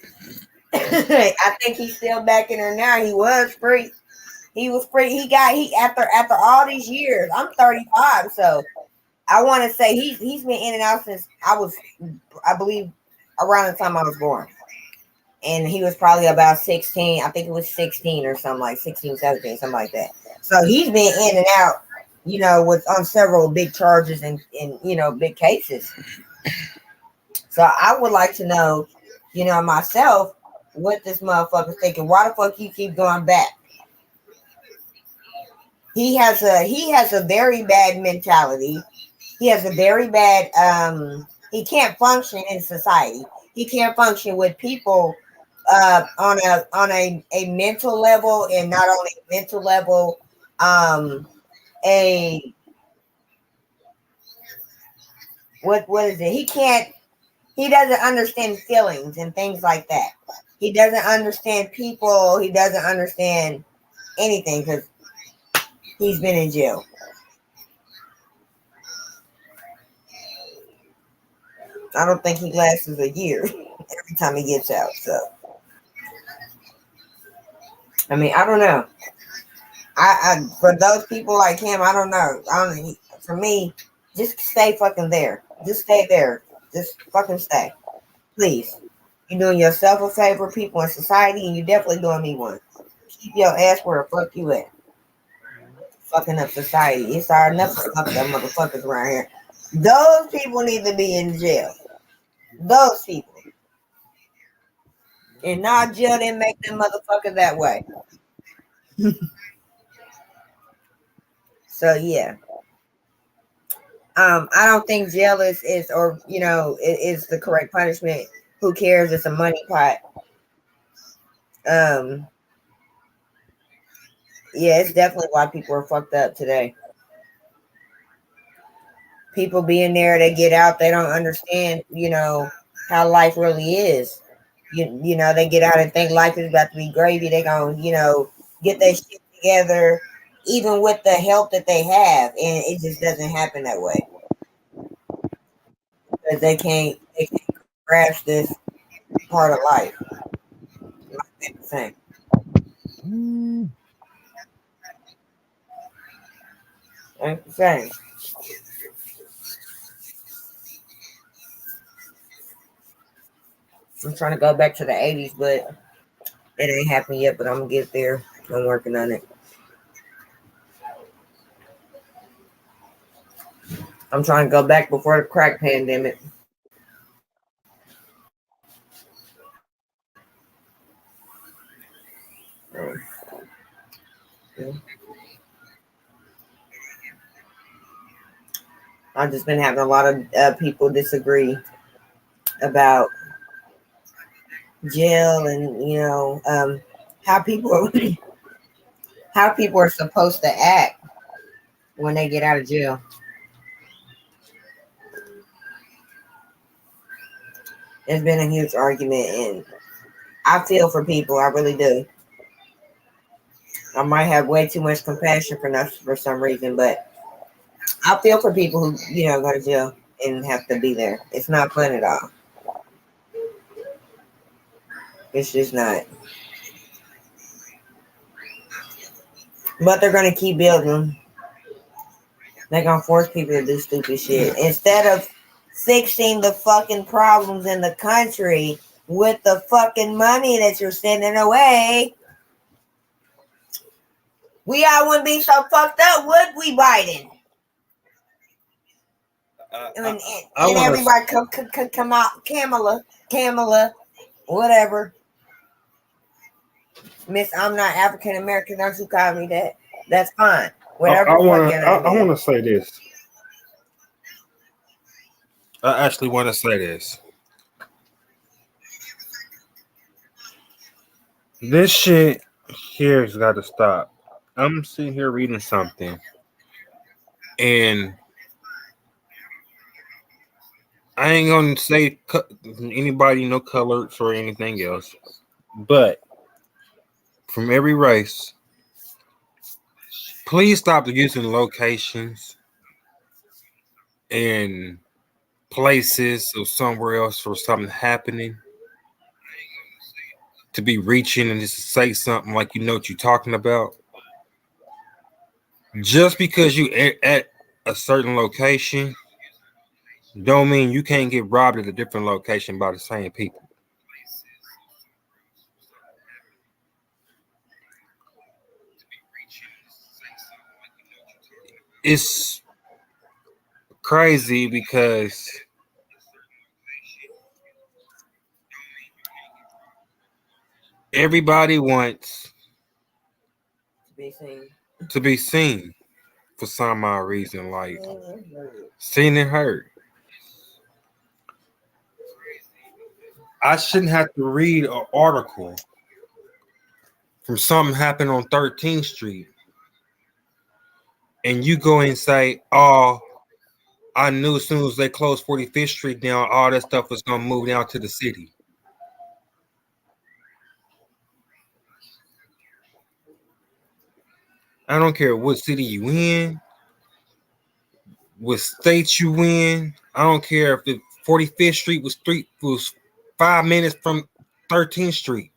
I think he's still back in there now. He was free. He was free. He after all these years. I'm 35, so I want to say he's been in and out since I believe, around the time I was born. And he was probably about 16. I think it was 16 or something, like 16, 17, something like that. So he's been in and out, with on several big charges and big cases. So I would like to know, myself, what this motherfucker's thinking. Why the fuck you keep going back? He has a very bad mentality. He has a very bad he can't function in society. He can't function with people on a mental level, and not only mental level, a what is it? He doesn't understand feelings and things like that. He doesn't understand people. He doesn't understand anything because he's been in jail. I don't think he lasts a year every time he gets out. So, I mean, I don't know. I for those people like him, I don't know. For me, just stay fucking there. Just stay there. Just fucking stay, please. You're doing yourself a favor, people in society, and you're definitely doing me one. Keep your ass where the fuck you at. Fucking up society. It's hard enough to fuck them motherfuckers around here. Those people need to be in jail. Those people. And not jail didn't make them motherfuckers that way. So yeah. I don't think jail is is the correct punishment. Who cares? It's a money pot. Yeah, it's definitely why people are fucked up today. People being there, they get out, they don't understand, how life really is. They get out and think life is about to be gravy. They gonna, get their shit together, even with the help that they have, and it just doesn't happen that way. Because they can't grasp this part of life. Like the same. Ain't the same. I'm trying to go back to the 80s, but it ain't happened yet, but I'm gonna get there. I'm working on it. I'm trying to go back before the crack pandemic. Yeah. I've just been having a lot of people disagree about jail and how people are supposed to act when they get out of jail. There's been a huge argument, and I feel for people. I really do. I might have way too much compassion for some reason, but I feel for people who go to jail and have to be there. It's not fun at all. It's just not. But they're gonna keep building. They're gonna force people to do stupid shit instead of fixing the fucking problems in the country with the fucking money that you're sending away. We all wouldn't be so fucked up, would we, Biden? And everybody come out, Kamala, whatever. Miss, I'm not African American. Don't you call me that? That's fine. Whatever. I want to say this. I actually want to say this. This shit here has got to stop. I'm sitting here reading something, and I ain't gonna say anybody no colors or anything else, but from every race, please stop using locations and places or somewhere else for something happening to be reaching and just say something like you know what you're talking about. Just because you a certain location don't mean you can't get robbed at a different location by the same people. It's crazy because everybody wants Be seen. to be seen for some odd reason, like Mhm. seen and heard. I shouldn't have to read an article from something happened on 13th Street, and you go and say, "Oh, I knew as soon as they closed 45th Street down, all that stuff was gonna move down to the city." I don't care what city you in, what state you in. I don't care if the 45th Street was 5 minutes from 13th Street.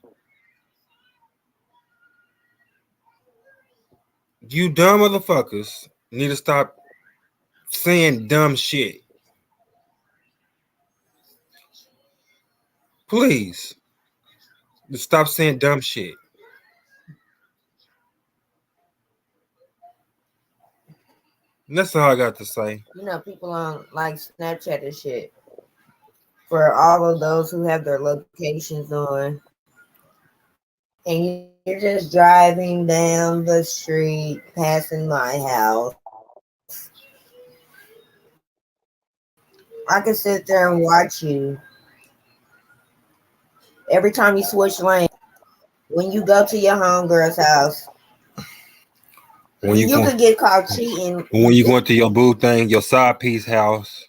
You dumb motherfuckers need to stop saying dumb shit. Please, just stop saying dumb shit. And that's all I got to say. You know, people on like Snapchat and shit. For all of those who have their locations on, and you're just driving down the street, passing my house. I can sit there and watch you every time you switch lanes. When you go to your homegirl's house, When you you go, could get caught cheating. when you going to your boo thing, your side piece house.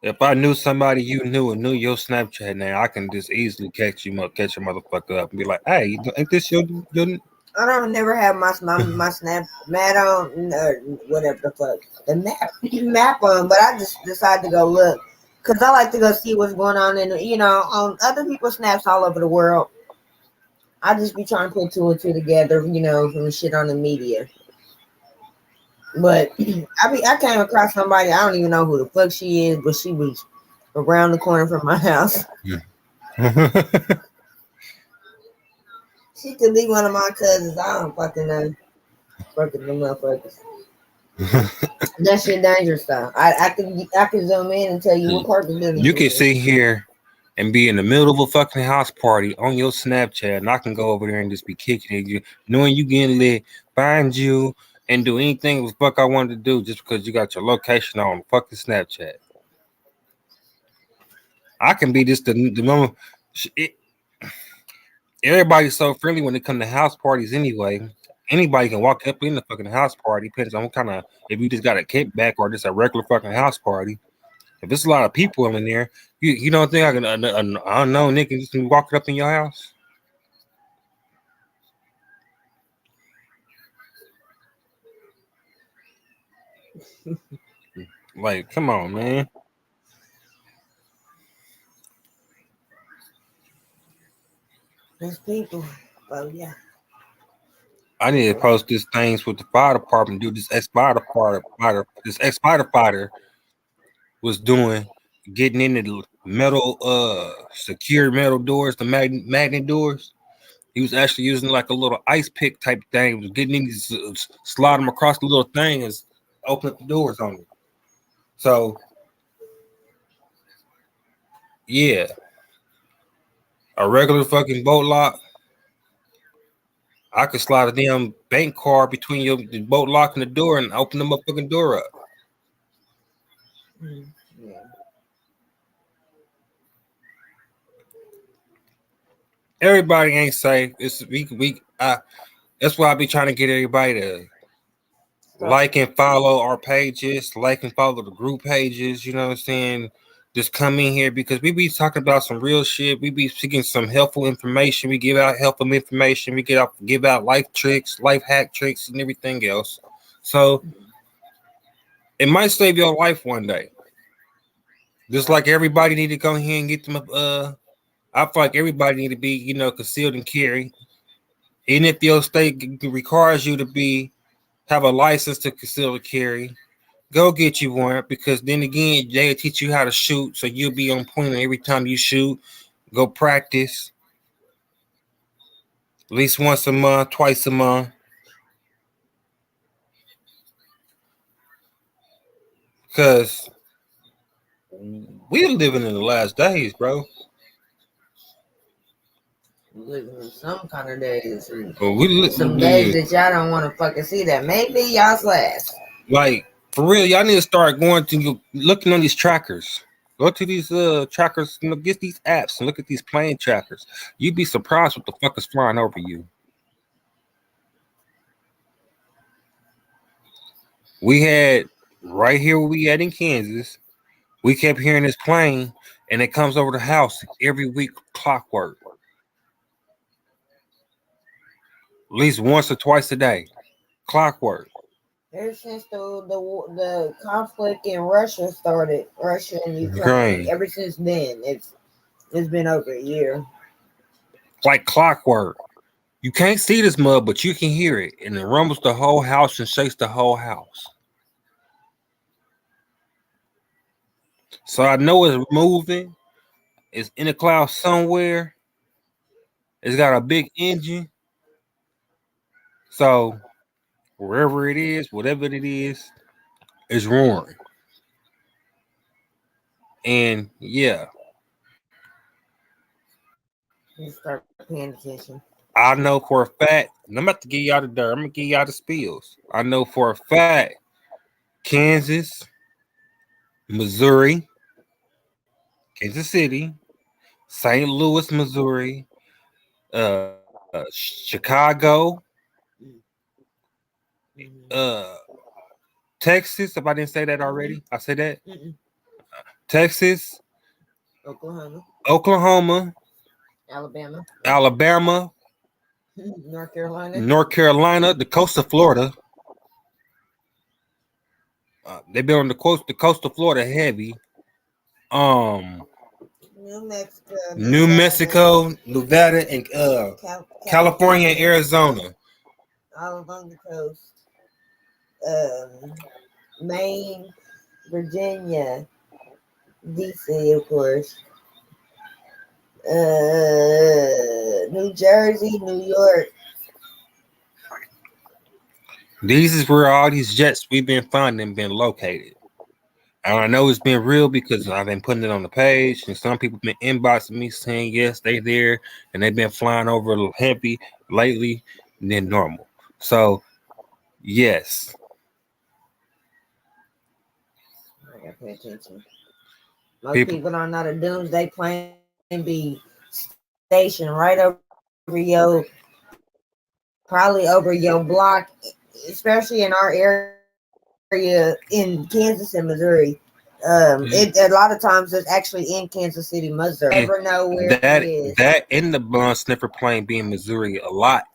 If I knew somebody you knew and knew your Snapchat name, I can just easily catch a motherfucker up and be like, "Hey, ain't this your?" I don't never have my snap mat on or whatever the fuck the map on, but I just decided to go look because I like to go see what's going on in on other people's snaps all over the world. I just be trying to put two and two together, from the shit on the media. But I came across somebody, I don't even know who the fuck she is, but she was around the corner from my house. She could be one of my cousins. I don't fucking know. Fucking them motherfuckers. That shit dangerous stuff. I can zoom in and tell you what part of the building You she can is. sit here and be in the middle of a fucking house party on your Snapchat, and I can go over there and just be kicking at you, knowing you getting lit, find you, and do anything the fuck I wanted to do just because you got your location on fucking Snapchat. I can be just the moment. Everybody's so friendly when it comes to house parties anyway. Anybody can walk up in the fucking house party, depends on what kind of, if you just got a kickback or just a regular fucking house party. If there's a lot of people in there, you don't think an unknown nigga just be walking up in your house? Like, come on, man. There's people. Oh yeah. I need to post these things with the fire department. Do this ex firefighter was doing, getting into the metal, secure metal doors, the magnet doors. He was actually using like a little ice pick type thing. Was getting in these, slide them across the little thing and open up the doors on it. So yeah, a regular fucking boat lock. I could slide a damn bank card between the boat lock and the door and open the motherfucking door up. Yeah. Everybody ain't safe. It's we. That's why I be trying to get everybody to like and follow our pages, like and follow the group pages. You know what I'm saying? Just come in here because we be talking about some real shit. We be seeking some helpful information. We give out helpful information. We give out life tricks, life hack tricks, and everything else. So it might save your life one day. Just like everybody need to go ahead and get them. I feel like everybody need to be, concealed and carry. Even if your state requires you to be have a license to conceal and carry. Go get you one because then again they'll teach you how to shoot, so you'll be on point every time you shoot. Go practice at least once a month, twice a month, because we're living in the last days, bro. Living in some kind of days. Some days that y'all don't want to fucking see that. Maybe y'all's last. Like for real, y'all need to start going to looking on these trackers. Go to these trackers, get these apps and look at these plane trackers. You'd be surprised what the fuck is flying over you. We had right here where we at in Kansas, we kept hearing this plane and it comes over the house every week, clockwork. At least once or twice a day. Clockwork. Ever since the conflict in Russia started, Russia and Ukraine, ever since then, it's been over a year. Like clockwork. You can't see this mud, but you can hear it, and it rumbles the whole house and shakes the whole house. So I know it's moving. It's in the cloud somewhere. It's got a big engine. So wherever it is, whatever it is, it's roaring. And yeah. You start paying attention. I know for a fact, and I'm about to give y'all the dirt. I'm gonna give y'all the spills. I know for a fact, Kansas, Missouri, Kansas City, St. Louis, Missouri, Chicago, Texas. If I didn't say that already, I said that. Texas, Oklahoma, Alabama, North Carolina, the coast of Florida. They've been on the coast of Florida heavy. New Mexico, Nevada, and California and Arizona. All along the coast. Maine, Virginia, DC, of course. New Jersey, New York. These is where all these jets we've been finding been located. And I know it's been real because I've been putting it on the page, and some people been inboxing me saying yes, they there, and they've been flying over a little heavy lately than normal. So yes. I gotta pay attention. Most people don't know the doomsday plane be stationed right over your, probably over your block, especially in our area in Kansas and Missouri. A lot of times it's actually in Kansas City, Missouri. Never know where it is. That in the blonde sniffer plane be in Missouri a lot.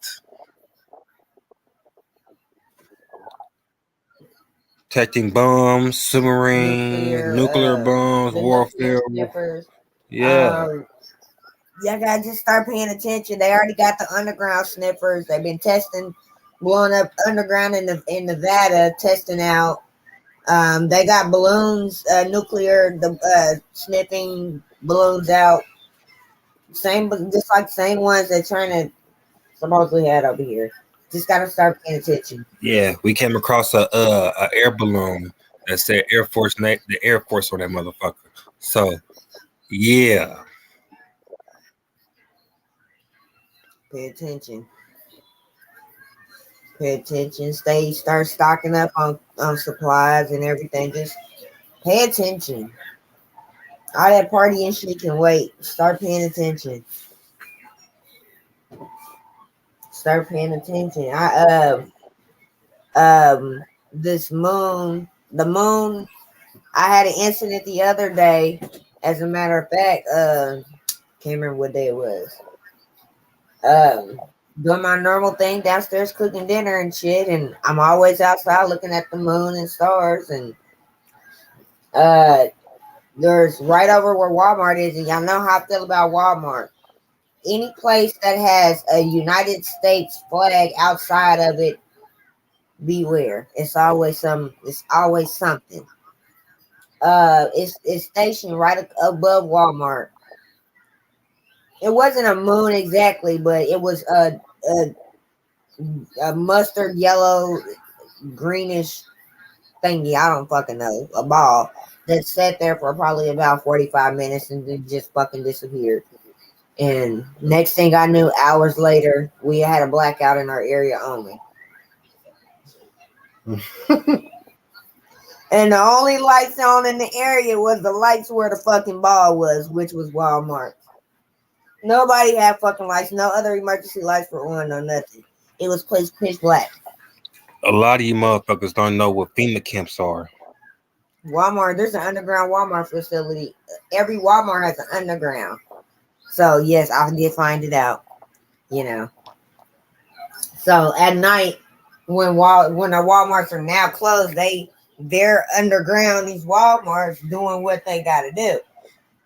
Detecting bombs, submarine, nuclear bombs, warfare. Yeah. Y'all gotta just start paying attention. They already got the underground sniffers. They've been testing, blowing up underground in Nevada, testing out. They got balloons, nuclear, sniffing balloons out. Just like the same ones they're trying to supposedly had over here. Just gotta start paying attention. Yeah, we came across a air balloon that said Air Force, the Air Force on that motherfucker. So, yeah. Pay attention. Pay attention. Start stocking up on supplies and everything. Just pay attention. All that partying shit can wait. Start paying attention. Start paying attention. The moon. I had an incident the other day. As a matter of fact, can't remember what day it was. Doing my normal thing downstairs, cooking dinner and shit, and I'm always outside looking at the moon and stars. And there's right over where Walmart is, and y'all know how I feel about Walmart. Any place that has a United States flag outside of it, beware. It's always some. It's always something. It's stationed right above Walmart. It wasn't a moon exactly, but it was a mustard yellow, greenish thingy. I don't fucking know. A ball that sat there for probably about 45 minutes and then just fucking disappeared. And next thing I knew, hours later, we had a blackout in our area only. And the only lights on in the area was the lights where the fucking ball was, which was Walmart. Nobody had fucking lights. No other emergency lights were on or nothing. It was pitch black. A lot of you motherfuckers don't know what FEMA camps are. Walmart, there's an underground Walmart facility. Every Walmart has an underground. So yes, I did find it out. You know. So at night, when our Walmarts are now closed, they're underground. These Walmarts doing what they got to do.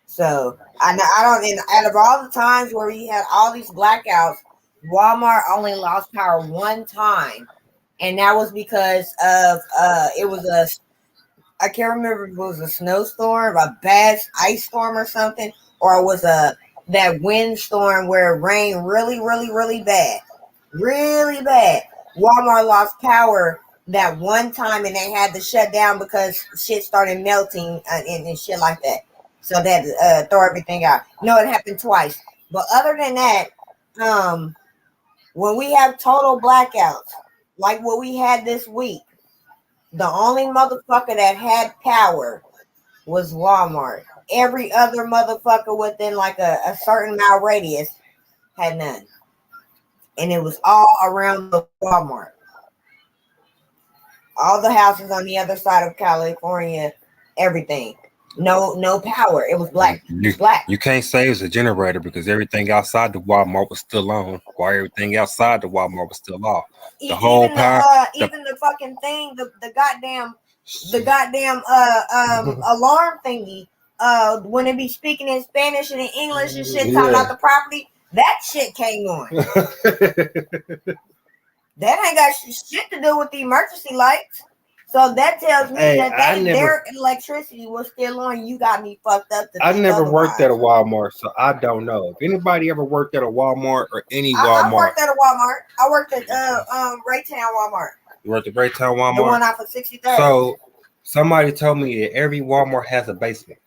So I don't. And out of all the times where we had all these blackouts, Walmart only lost power one time, and that was because of it was I can't remember if it was a snowstorm, a bad ice storm or something, or it was that windstorm where it rained really, really, really bad. Really bad. Walmart lost power that one time and they had to shut down because shit started melting and shit like that. So they had to throw everything out. No, it happened twice. But other than that, when we have total blackouts, like what we had this week, the only motherfucker that had power was Walmart. Every other motherfucker within like a certain mile radius had none. And it was all around the Walmart. All the houses on the other side of California, everything. No power. It was black. Black. You can't say it's a generator because everything outside the Walmart was still on, while everything outside the Walmart was still off. The whole power, even the fucking thing, the goddamn alarm thingy. When it be speaking in Spanish and in English and shit, talking about the property, that shit came on. That ain't got shit to do with the emergency lights. So that tells me that their electricity was still on. You got me fucked up. I never worked at a Walmart, so I don't know. If anybody ever worked at a Walmart or any Walmart. I worked at a Walmart. I worked at Raytown Walmart. You worked at Raytown Walmart? The one off of 63rd. So somebody told me that every Walmart has a basement.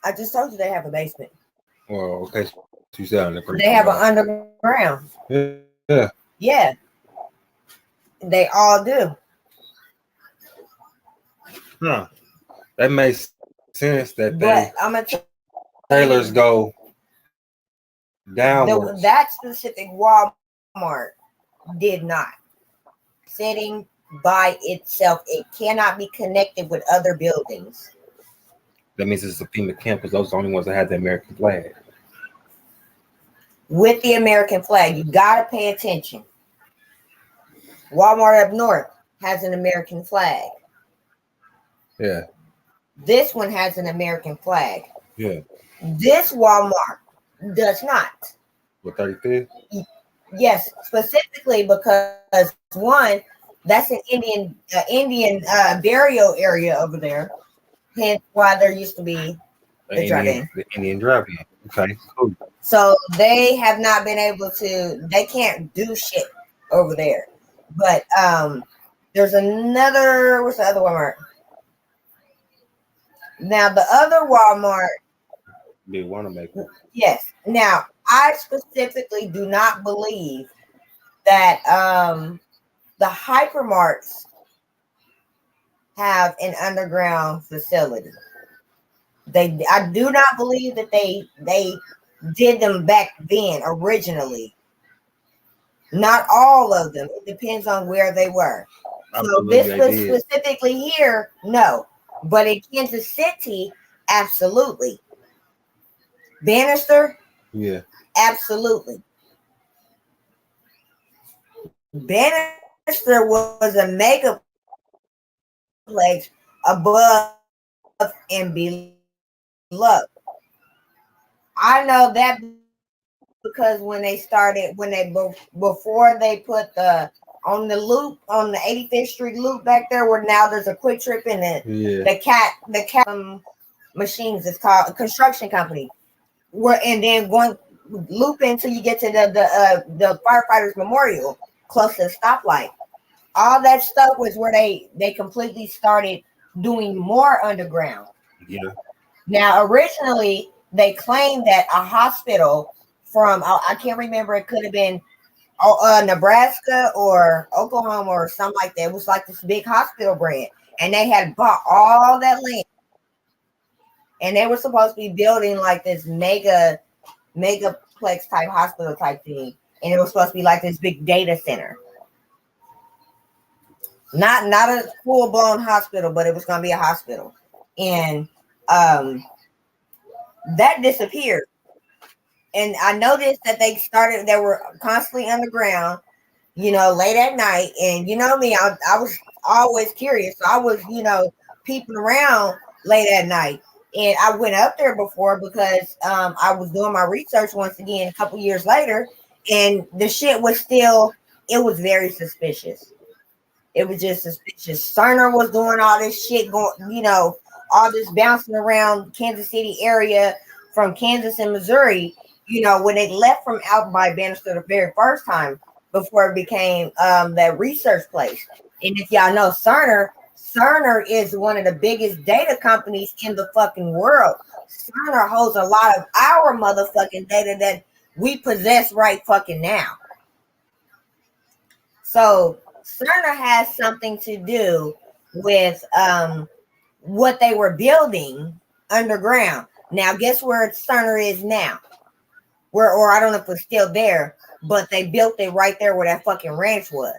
I just told you they have a basement. Well, okay. You said they have an underground. Yeah. Yeah. They all do. Huh. That makes sense that trailers go downwards. That specific Walmart did not. Sitting by itself, it cannot be connected with other buildings. That means it's a FEMA camp because those are the only ones that have the American flag. With the American flag, you gotta pay attention. Walmart up north has an American flag. Yeah. This one has an American flag. Yeah. This Walmart does not. What, 35th? Yes, specifically because one, that's an Indian burial area over there. Hence why there used to be the drive-in. The Indian drive-in. Okay, cool. So they have not been able to. They can't do shit over there. But there's another. What's the other Walmart? Now the other Walmart. They want to make it. Yes. Now I specifically do not believe that the hypermarts have an underground facility. I do not believe that they did them back then originally. Not all of them. It depends on where they were. So this was specifically here, no. But in Kansas City, absolutely. Bannister? Yeah. Absolutely. Bannister was a mega place above and below. I know that because before they put the on the loop on the 85th Street loop back there, where now there's a Quick Trip and the cat machines. It's called a construction company. Where and then going loop until you get to the firefighters memorial close to the stoplight. All that stuff was where they completely started doing more underground. Yeah. Now, originally, they claimed that a hospital from, I can't remember, it could have been Nebraska or Oklahoma or something like that. It was like this big hospital brand. And they had bought all that land. And they were supposed to be building like this megaplex type hospital type thing. And it was supposed to be like this big data center. Not a full blown hospital, but it was going to be a hospital, and that disappeared. And I noticed that they were constantly underground, late at night. And you know me, I was always curious. So I was, peeping around late at night, and I went up there before because I was doing my research once again a couple years later, and the shit was still. It was very suspicious. It was just suspicious. Cerner was doing all this shit, all this bouncing around Kansas City area from Kansas and Missouri, when they left from out by Bannister the very first time before it became that research place. And if y'all know Cerner is one of the biggest data companies in the fucking world. Cerner holds a lot of our motherfucking data that we possess right fucking now. So Cerner has something to do with what they were building underground. Now, guess where Cerner is now? Or I don't know if it's still there, but they built it right there where that fucking ranch was,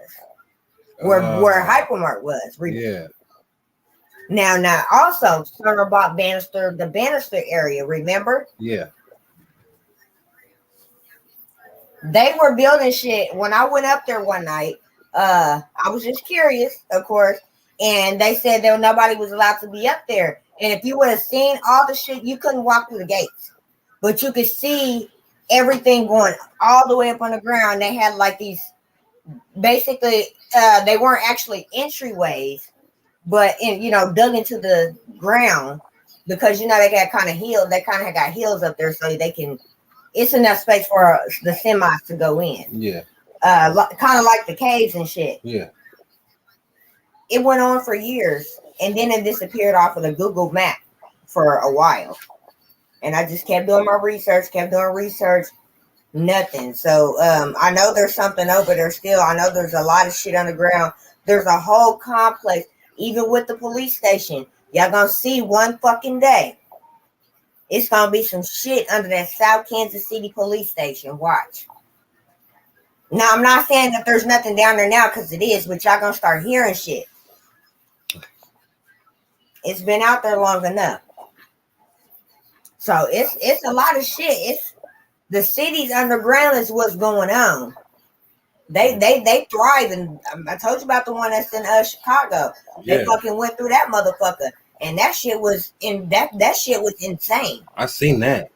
where Hypermart was. Yeah. Now, also Cerner bought the Bannister area. Remember? Yeah. They were building shit when I went up there one night. I was just curious, of course, and they said that nobody was allowed to be up there. And if you would have seen all the shit, you couldn't walk through the gates, but you could see everything going all the way up on the ground. They had like these, basically, they weren't actually entryways, but dug into the ground because they got kind of hills. They kind of got hills up there, so they can. It's enough space for the semis to go in. Yeah. Kind of like the caves and shit. Yeah. It went on for years, and then it disappeared off of the Google map for a while. And I just kept doing my research, nothing. So I know there's something over there still. I know there's a lot of shit underground. There's a whole complex, even with the police station. Y'all gonna see one fucking day. It's gonna be some shit under that South Kansas City police station. Watch. Now, I'm not saying that there's nothing down there now, because it is, but y'all gonna start hearing shit. It's been out there long enough. So it's a lot of shit. It's the city's underground is what's going on. They thrive, and I told you about the one that's in Chicago. Yeah. They fucking went through that motherfucker, and that shit was that shit was insane. I seen that.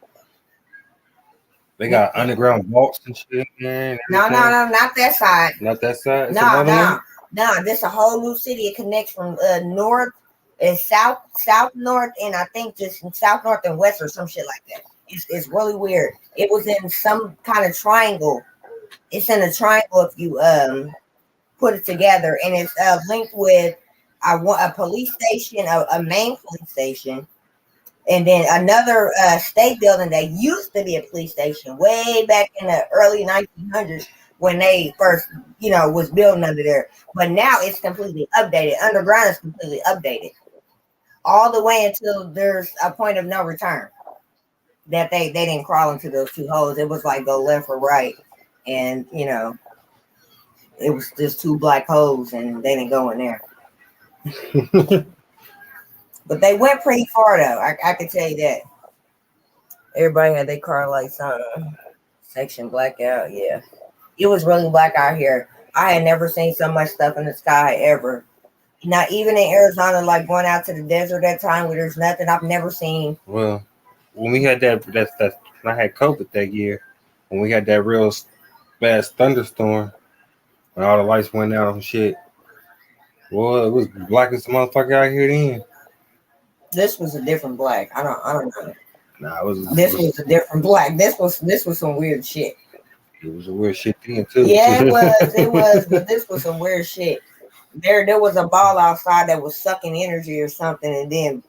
They got underground vaults and shit. Man, no, not that side. Not that side. No. This a whole new city. It connects from north and south, north, and I think just south, north, and west or some shit like that. It's really weird. It was in some kind of triangle. It's in a triangle if you put it together, and it's linked with a police station, a main police station, and then another state building that used to be a police station way back in the early 1900s when they first, was building under there. But now it's completely updated. Underground is completely updated all the way until there's a point of no return. That they didn't crawl into those two holes. It was like go left or right, and it was just two black holes, and they didn't go in there. But they went pretty far, though. I can tell you that. Everybody had their car lights on. Section blackout, yeah. It was really black out here. I had never seen so much stuff in the sky ever. Not even in Arizona, like going out to the desert that time where there's nothing. I've never seen. Well, when we had that when I had COVID that year, when we had that real fast thunderstorm, when all the lights went out and shit. Well, it was black as a motherfucker out here then. This was a different black. I don't know. Nah, This was a different black. This was some weird shit. it was a weird shit then too. Yeah, it was, but this was some weird shit. There was a ball outside that was sucking energy or something, and then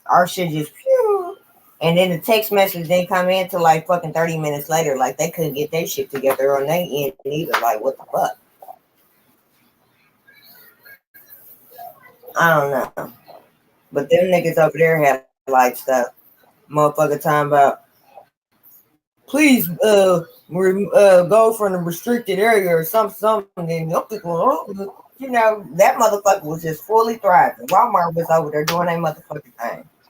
our shit just pew. And then the text message didn't come in till like fucking 30 minutes later. Like they couldn't get their shit together on their end either. Like what the fuck? I don't know. But them niggas over there had like stuff. Motherfucker talking about please go from the restricted area or something. And you know, that motherfucker was just fully thriving. Walmart was over there doing their motherfucking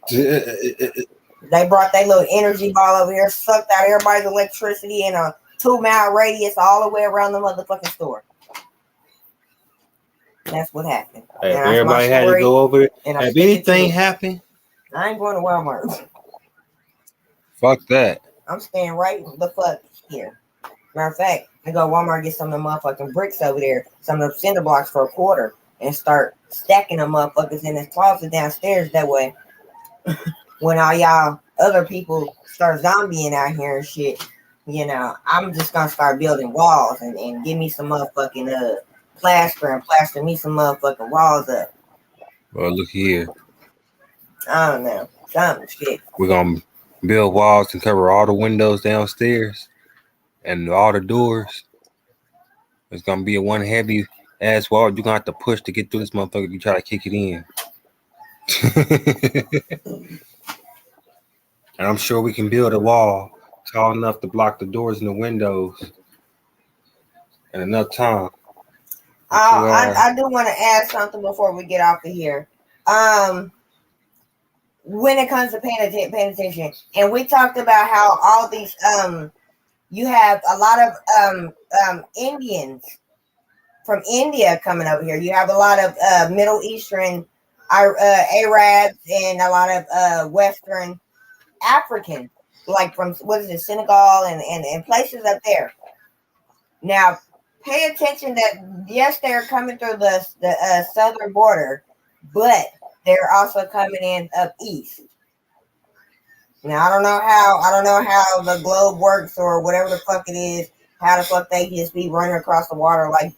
thing. They brought their little energy ball over here, sucked out everybody's electricity in a 2-mile radius all the way around the motherfucking store. That's what happened. Hey, everybody had to go over it. If anything happened, I ain't going to Walmart. Fuck that. I'm staying right the fuck here. Matter of fact, I go to Walmart and get some of the motherfucking bricks over there, some of the cinder blocks for $1, and start stacking them motherfuckers in this closet downstairs. That way, when all y'all other people start zombieing out here and shit, you know, I'm just gonna start building walls and give me some motherfucking plaster and plaster me some motherfucking walls up. Well, look here. I don't know. Some shit. We're gonna build walls and cover all the windows downstairs and all the doors. It's gonna be a one heavy ass wall. You're gonna have to push to get through this motherfucker if you try to kick it in. And I'm sure we can build a wall tall enough to block the doors and the windows in enough time. I do want to add something before we get off of here. When it comes to paying attention, and we talked about how all these you have a lot of Indians from India coming over here. You have a lot of Middle Eastern Arabs and a lot of Western Africans, like from Senegal and places up there. Now, pay attention that yes, they're coming through the southern border, but they're also coming in up east. Now I don't know how the globe works or whatever the fuck it is. How the fuck they just be running across the water like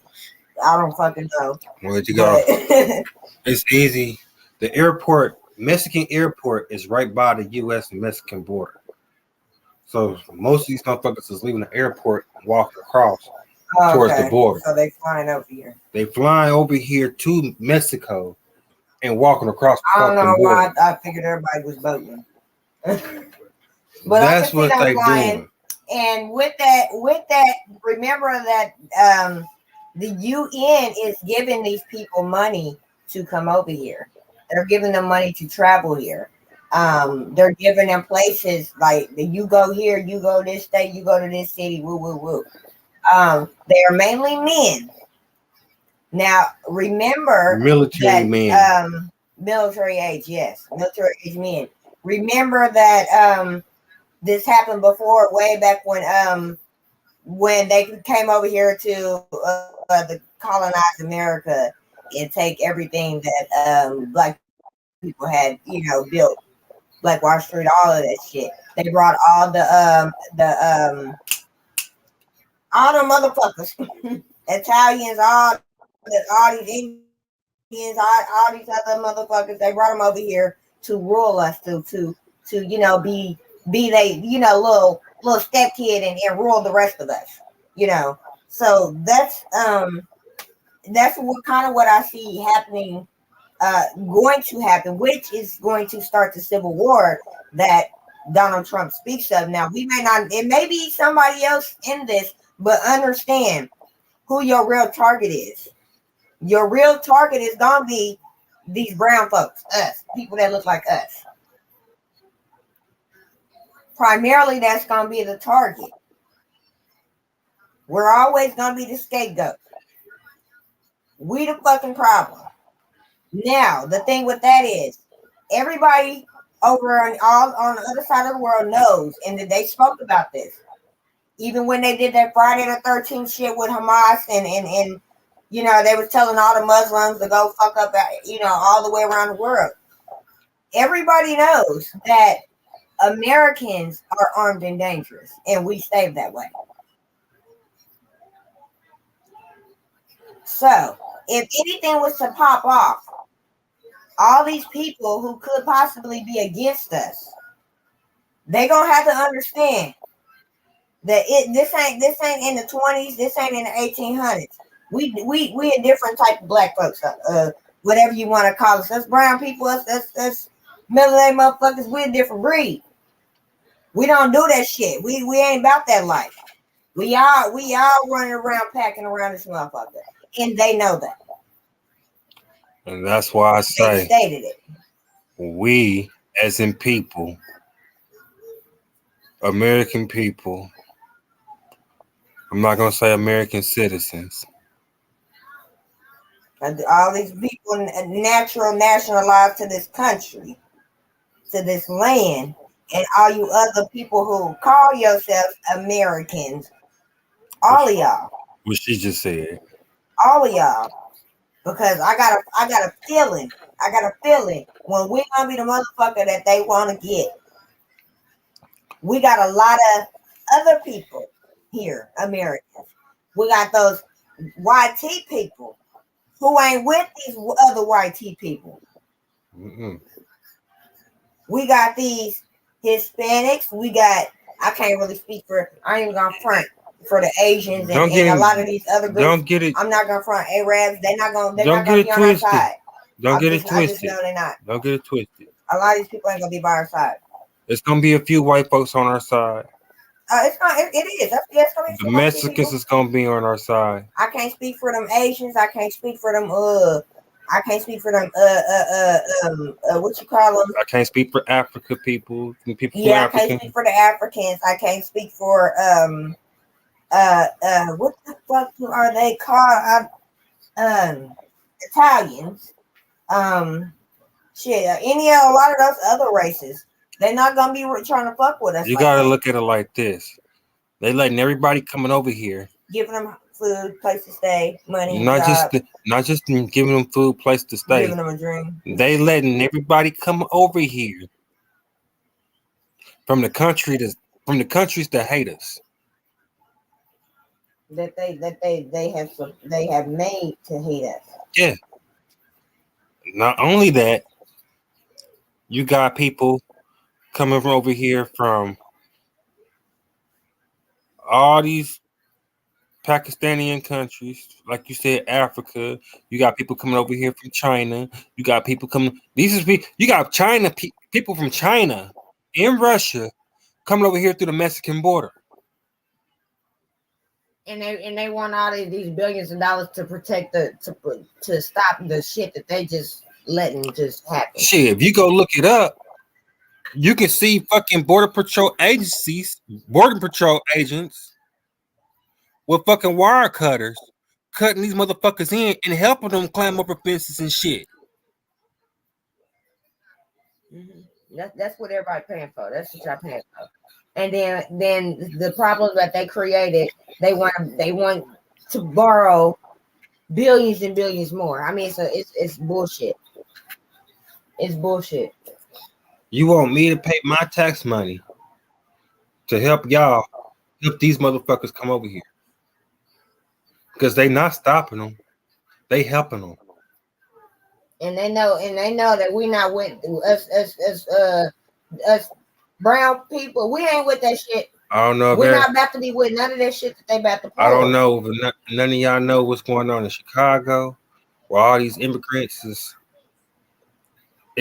I don't fucking know. Where'd you go? It's easy. The airport, Mexican airport, is right by the U.S. and Mexican border. So most of these motherfuckers is leaving the airport and walking across towards the border. So they flying over here. They flying over here to Mexico and walking across the I don't know border. why I figured everybody was boating. But that's what they doing. And with that, remember that the UN is giving these people money to come over here. They're giving them money to travel here. They're giving them places like you go here, you go this state, you go to this city, woo woo woo. They are mainly men. Now remember military men. Military age, yes, military age men. Remember that this happened before, way back when they came over here to colonize America and take everything that black people had, built, Black Wall Street, all of that shit. They brought all the motherfuckers, Italians, all these Indians, all these other motherfuckers. They brought them over here to rule us, to be they, little step kid and rule the rest of us, So that's what I see happening, going to happen, which is going to start the civil war that Donald Trump speaks of. Now it may be somebody else in this, but understand who your real target is. Your real target is gonna be these brown folks, us, people that look like us. Primarily, that's going to be the target. We're always going to be the scapegoat. We the fucking problem. Now, the thing with that is, everybody over on the other side of the world knows, and they spoke about this. Even when they did that Friday the 13th shit with Hamas and you know, they was telling all the Muslims to go fuck up, you know, all the way around the world. Everybody knows that Americans are armed and dangerous, and we stay that way. So, if anything was to pop off, all these people who could possibly be against us, they gonna have to understand that this ain't in the 20s, this ain't in the 1800s. We a different type of black folks, whatever you want to call us. Us brown people, us middle-aged motherfuckers, we a different breed. We don't do that shit. We ain't about that life. We all running around packing around this motherfucker, and they know that. And that's why I They say stated it. we, as in people, American people, I'm not gonna say American citizens. All these people nationalized to this country, to this land, and all you other people who call yourselves Americans, all of y'all, What she just said. all of y'all, because I got a feeling when we gonna be the motherfucker that they want to get. We got a lot of other people here, Americans. We got those YT people who ain't with these other YT people. Mm-mm. We got these Hispanics. We got, I can't really speak for, I ain't even gonna front for the Asians and a lot of these other groups. Don't get it. I'm not gonna front Arabs. They're not gonna be on our side. Don't get it I just twisted. know they're not. Don't get it twisted. A lot of these people ain't gonna be by our side. It's gonna be a few white folks on our side. It's not. It is. That's gonna be The Mexicans is gonna be on our side. I can't speak for them Asians. I can't speak for them. I can't speak for them. What you call them? I can't speak for Africa people. People Yeah, I can't speak for the Africans. I can't speak for what the fuck are they called? Italians. Shit. A lot of those other races. They're not gonna be trying to fuck with us. You gotta look at it like this. They letting everybody coming over here, giving them food, place to stay, money, not job, just giving them food, place to stay. giving them a dream. They letting everybody come over here from the countries that hate us. That they have made to hate us. Yeah. Not only that, you got people coming from over here from all these Pakistani countries, like you said, Africa. You got people coming over here from China. You got people coming. You got people from China and Russia coming over here through the Mexican border. And they want all these billions of dollars to protect to stop the shit that they just letting just happen. Shit, if you go look it up, you can see fucking border patrol agents with fucking wire cutters cutting these motherfuckers in and helping them climb over fences and shit. Mm-hmm. That's what everybody paying for. That's what y'all paying for. And then the problem that they created, they want to borrow billions and billions more. I mean, it's bullshit. It's bullshit. You want me to pay my tax money to help these motherfuckers come over here? Because they not stopping them. They helping them. And they know that we not with us brown people. We ain't with that shit. I don't know. We're not about to be with none of that shit that they about to pull. I don't know. But none of y'all know what's going on in Chicago, where all these immigrants is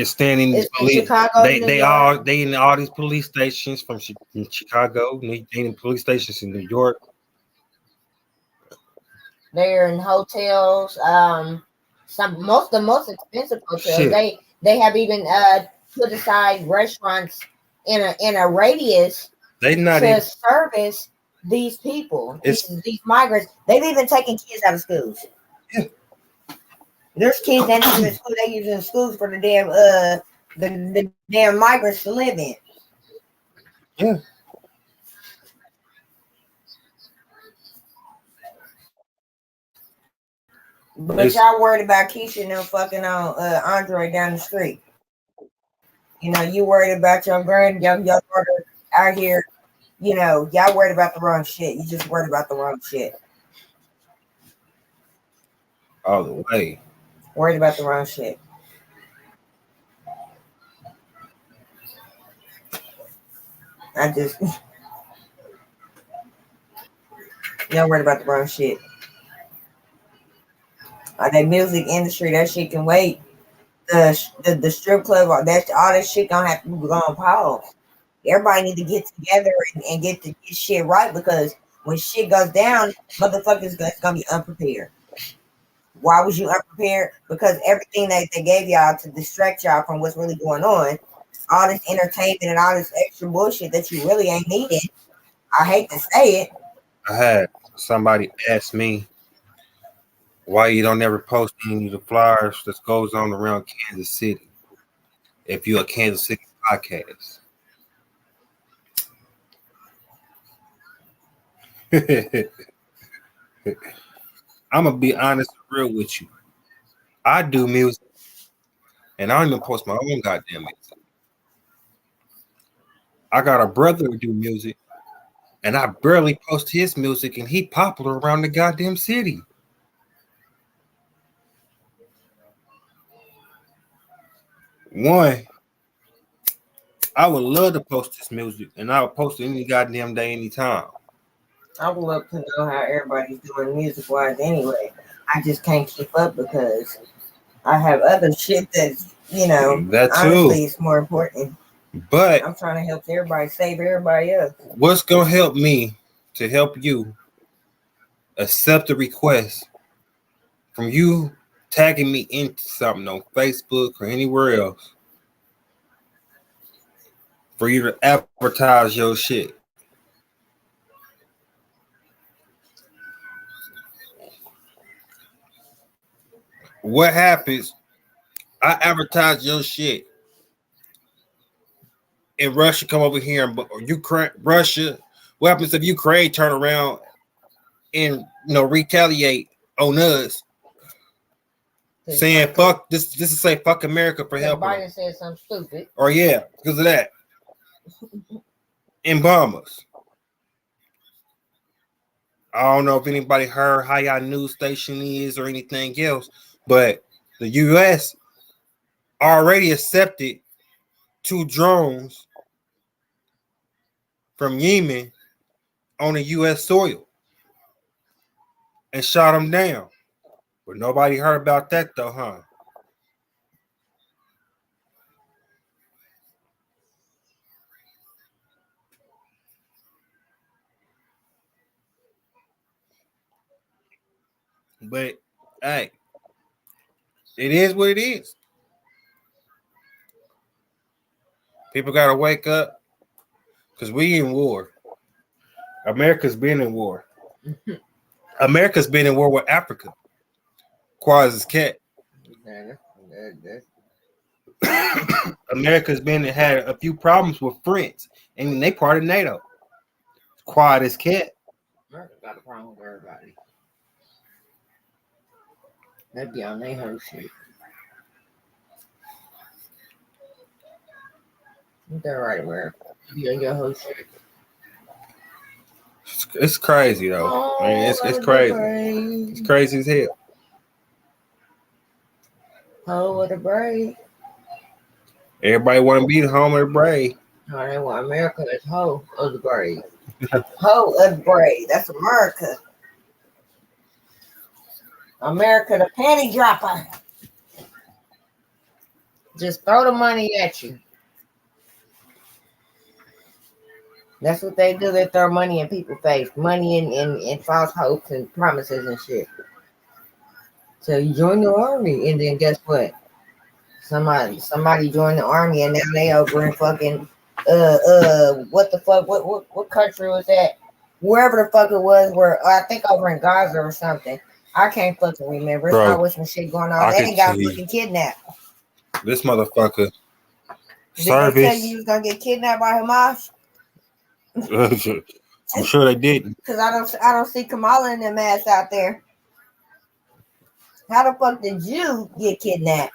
standing. They in all these police stations from Chicago. They in police stations in New York. They're in hotels. The most expensive hotels. Shit. They have even put aside restaurants in a radius to service these people, these migrants. They've even taken kids out of schools. Yeah. There's kids that are in school. They using schools for the damn migrants to live in. Yeah. But y'all worried about Keisha and them fucking on Andre down the street. You know, you worried about your daughter out here. You know, y'all worried about the wrong shit. You just worried about the wrong shit. All the way. Worried about the wrong shit. Y'all worried about the wrong shit. That music industry, that shit can wait. The strip club, all that shit gonna have to go on pause. Everybody need to get together and get shit right, because when shit goes down, motherfuckers gonna be unprepared. Why was you unprepared? Because everything that they gave y'all to distract y'all from what's really going on, all this entertainment and all this extra bullshit that you really ain't needed. I hate to say it. I had somebody ask me why you don't ever post any of the flyers that goes on around Kansas City if you're a Kansas City podcast. I'm gonna be honest and real with you. I do music, and I don't even post my own goddamn music. I got a brother who do music, and I barely post his music, and he popular around the goddamn city. One, I would love to post this music, and I would post it any goddamn day, anytime. I would love to know how everybody's doing music-wise anyway. I just can't keep up because I have other shit that's, you know, that too. Honestly, it's more important. But I'm trying to help everybody, save everybody else. What's gonna help me to help you accept the request from you tagging me into something on Facebook or anywhere else for you to advertise your shit? What happens? I advertise your shit, and Russia come over here, or Ukraine, Russia. What happens if Ukraine turn around and retaliate on us, saying fuck this? This is say fuck America for helping. Biden said something stupid. Or yeah, because of that, and bomb us. I don't know if anybody heard how y'all news station is or anything else, but the U.S. already accepted 2 drones from Yemen on the U.S. soil and shot them down. But nobody heard about that though, huh? But hey, it is what it is. People gotta wake up because we in war. America's been in war. America's been in war with Africa. Quiet as cat. America's had a few problems with France, and they part of NATO. Quiet as cat. America got a problem with everybody. They be on their whole shit. They're right, America. You on your whole shit. It's crazy though. Oh, I mean, it's crazy. It's crazy as hell. Oh, what a brave. Everybody want to be the home of the brave. No, they want America as hoe of the brave. Hoe of the brave. That's America. America, the panty dropper. Just throw the money at you. That's what they do. They throw money in people's face. Money in false hopes and promises and shit. So you join the army, and then guess what? Somebody joined the army, and now they over in fucking what the fuck? What country was that? Wherever the fuck it was, where I think over in Gaza or something. I can't fucking remember. It's always some shit going on. They ain't got fucking kidnapped. This motherfucker. Did they tell you was gonna get kidnapped by Hamas? I'm sure they didn't. Because I don't see Kamala in them ass out there. How the fuck did you get kidnapped?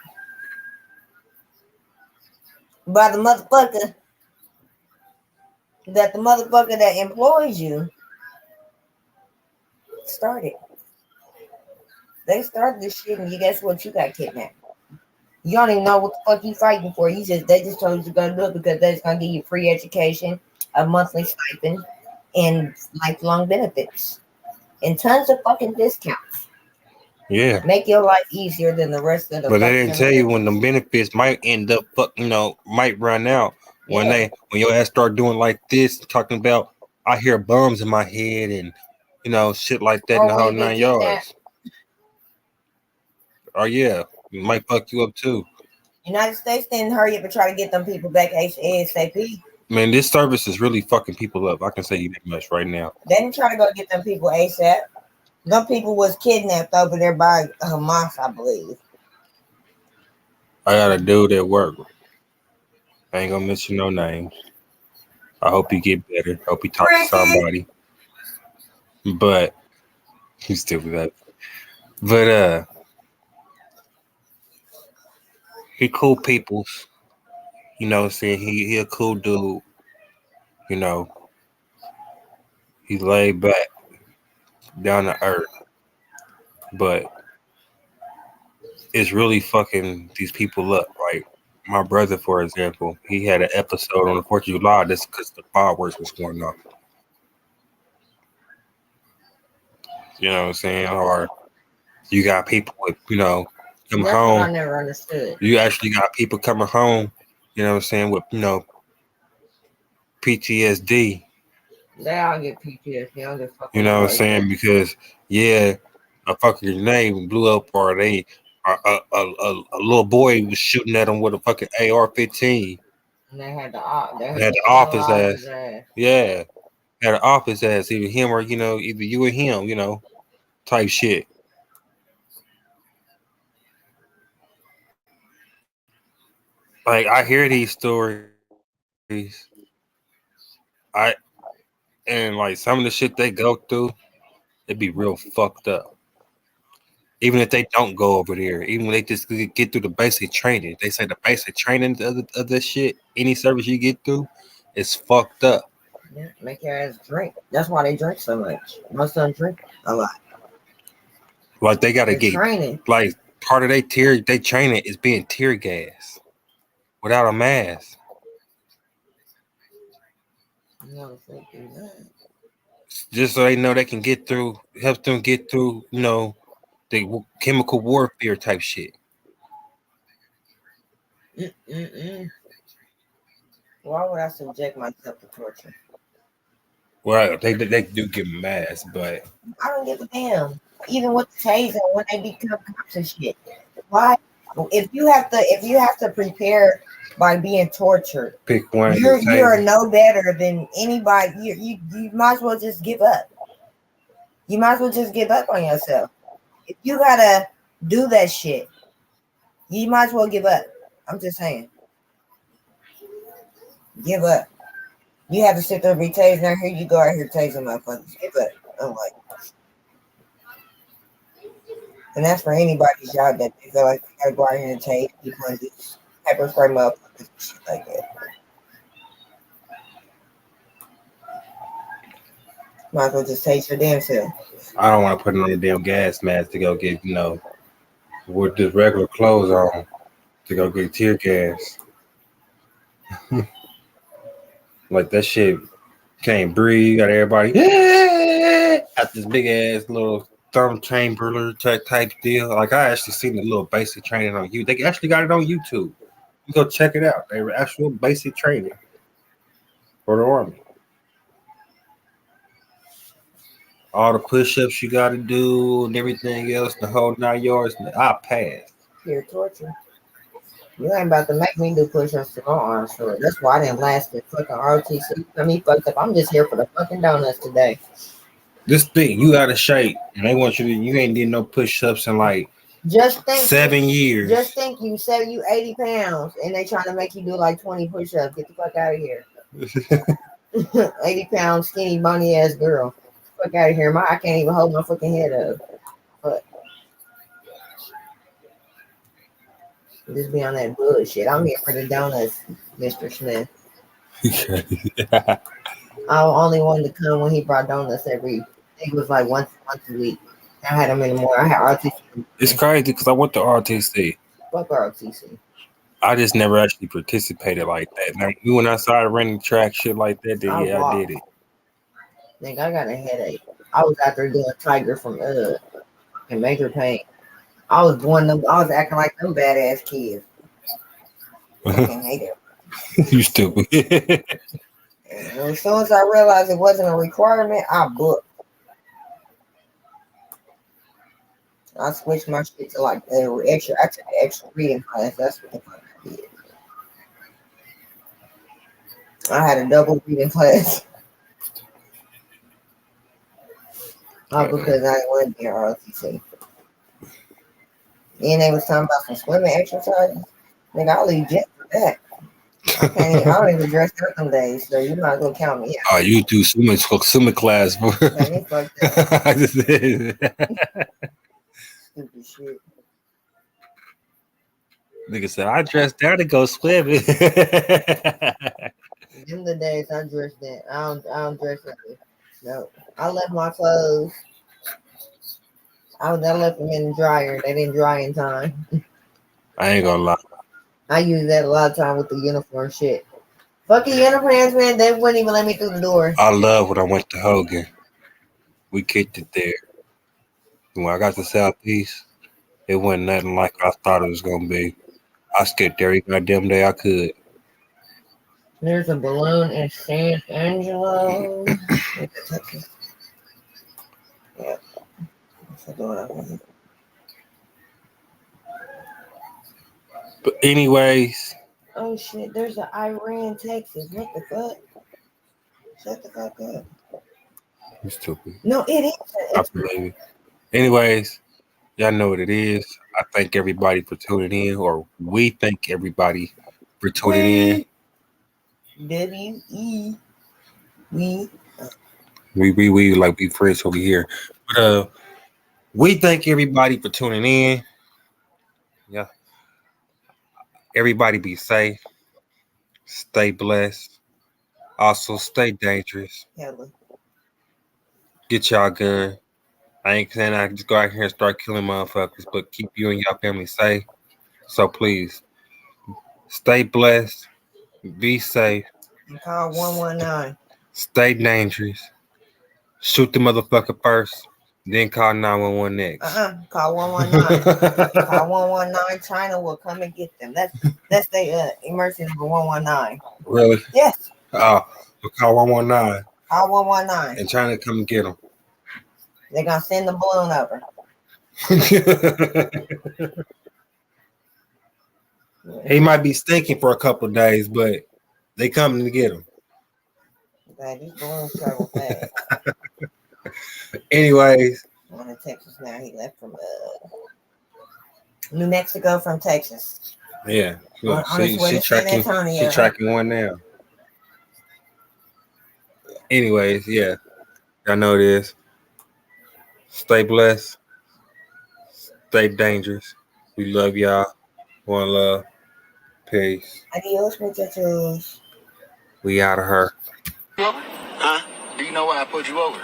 By the motherfucker that employs you started. They started this shit, and you guess what? You got kidnapped. You don't even know what the fuck you fighting for. They just told you to go do it because they're just gonna give you free education, a monthly stipend, and lifelong benefits, and tons of fucking discounts. Yeah. Make your life easier than the rest of the. But they didn't tell you when the benefits might end up, might run out when your ass start doing like this, talking about I hear bums in my head and shit like that in the whole 9 yards. Oh yeah, it might fuck you up too. United States didn't hurry up and try to get them people back ASAP. Man, this service is really fucking people up. I can say you that much right now. They didn't try to go get them people ASAP. Them people was kidnapped over there by Hamas, I believe. I got a dude at work. I ain't gonna mention no names. I hope he get better. Hope he talk to somebody. But he's still with that. But he cool peoples. Saying he a cool dude. He laid back, down to earth. But it's really fucking these people up. Like my brother, for example, he had an episode on the 4th of July. That's because the fireworks was going on. You know what I'm saying? Or you got people with, coming home. I never understood. You actually got people coming home, with, PTSD. They all get PTSD. You know what I'm saying? Because, a fucking grenade blew up, or a little boy was shooting at them with a fucking AR-15. And they had the office ass. Yeah. Had an office ass, either him or, either you or him, type shit. Like, I hear these stories. And like some of the shit they go through, it'd be real fucked up. Even if they don't go over there, even when they just get through the basic training, they say the basic training of this shit, any service you get through, is fucked up. Yeah, make your ass drink. That's why they drink so much. Most of them drink a lot. Like they gotta get training. Like part of they training is being tear gas without a mask. Just so they know they can get through, help them get through, the chemical warfare type shit. Why would I subject myself to torture? Well, they do give them masks, but I don't give a damn. Even with the taser, when they become cops and shit, why? If you have to prepare by being tortured, pick one. You are no better than anybody. You might as well just give up. You might as well just give up on yourself. If you gotta do that shit, you might as well give up. I'm just saying. Give up. You have to sit there and be tased. Now here you go out here tasing motherfuckers. Give up. I'm like, and that's for anybody's job that they feel like they gotta go out here and tase people and just pepper spray motherfuckers and shit like that. Might as well just taste your damn self. I don't want to put on a damn gas mask to go get, with just regular clothes on to go get tear gas. Like that shit can't breathe. Got everybody at this big ass little thumb chamber type deal. Like I actually seen the little basic training on YouTube. They actually got it on YouTube. You go check it out. They were actual basic training for the Army. All the push-ups you got to do and everything else, the whole 9 yards. I passed. Pure torture. You ain't about to make me do push-ups to my arms short. That's why I didn't last in fucking ROTC. I mean, fucked up. I'm just here for the fucking donuts today. This thing, you out of shape, and they want you to. You ain't did no push-ups in like just think 7 years. Just think you said you 80 pounds, and they trying to make you do like 20 push-ups. Get the fuck out of here. 80 pound skinny bunny ass girl. Fuck out of here. I can't even hold my fucking head up. But Just be on that bullshit. I'm here for the donuts, Mr. Smith. I only wanted to come when he brought donuts every. I think it was like once a week. I had them anymore. I had RTC. It's crazy because I went to RTC. Fuck RTC. I just never actually participated like that. Now, when I started running track, shit like that, then yeah, I did it. Nigga, I got a headache. I was out there doing Tiger from in Major Pain. I was one of them. I was acting like them badass kids. I fucking hate it. You stupid. And as soon as I realized it wasn't a requirement, I booked. I switched my shit to like extra. I took the extra reading class. That's what the fuck I did. I had a double reading class. Because I went there ROTC. And they was talking about some swimming exercises. Nigga, I'll leave jet for that. I don't even dress up them days, so you might as well count me out. Oh, you do swimming class, bro. Man, fucked up. I just did. Stupid shit. Nigga said, I dressed down to go swimming. Them the days I dressed in. I don't dress like this. No. I left my clothes. I left them in the dryer. They didn't dry in time. I ain't gonna lie. I use that a lot of time with the uniform shit. Fucking uniforms, man. They wouldn't even let me through the door. I love when I went to Hogan. We kicked it there. When I got to Southeast, it wasn't nothing like I thought it was gonna be. I skipped every goddamn day I could. There's a balloon in San Angelo. Yeah. But anyways. Oh shit, there's an Iran, Texas. What the fuck? Shut the fuck up. You stupid. No, it is. I believe it. Anyways, y'all know what it is. I thank everybody for tuning in, or we thank everybody for tuning in. W-E. We like be friends over here. But we thank everybody for tuning in. Yeah. Everybody be safe. Stay blessed. Also stay dangerous. Hella. Get y'all gun. I ain't saying I just go out here and start killing motherfuckers, but keep you and your family safe. So please stay blessed. Be safe. And call 119. Stay dangerous. Shoot the motherfucker first, then call 911 next. Call 119. Call 119. China will come and get them. That's the emergency number 119. Really? Yes. Call 119. Call 119. And China come get them. They're gonna send the balloon over. He might be stinking for a couple of days, but they coming to get him. Man, these balloons travel fast. Anyways. One in Texas now. He left from New Mexico from Texas. Yeah. On his way to San Antonio. She tracking one now. Anyways, yeah. Y'all know this. Stay blessed. Stay dangerous. We love y'all. One love. Peace. Adios, muchachos. We out of her. Huh? Do you know why I put you over?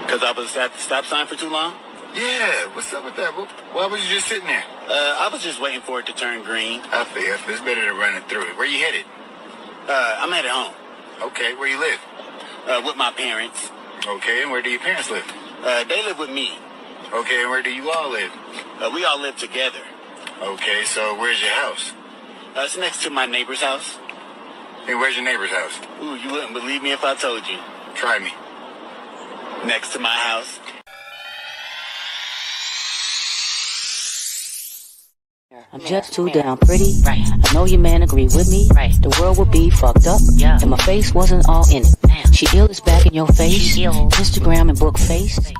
Because I was at the stop sign for too long? Yeah, what's up with that? Why was you just sitting there? I was just waiting for it to turn green. I feel it's better than running through it. Where you headed? I'm headed home. Okay, where you live? With my parents. Okay, and where do your parents live? They live with me. Okay, and where do you all live? We all live together. Okay, so where's your house? It's next to my neighbor's house. And where's your neighbor's house? Ooh, you wouldn't believe me if I told you. Try me. Next to my house. I'm just too damn pretty. Right. I know your man agree with me. Right. The world would be fucked up. Yeah. And my face wasn't all in it. Damn. She ill is back in your face. Instagram and book face.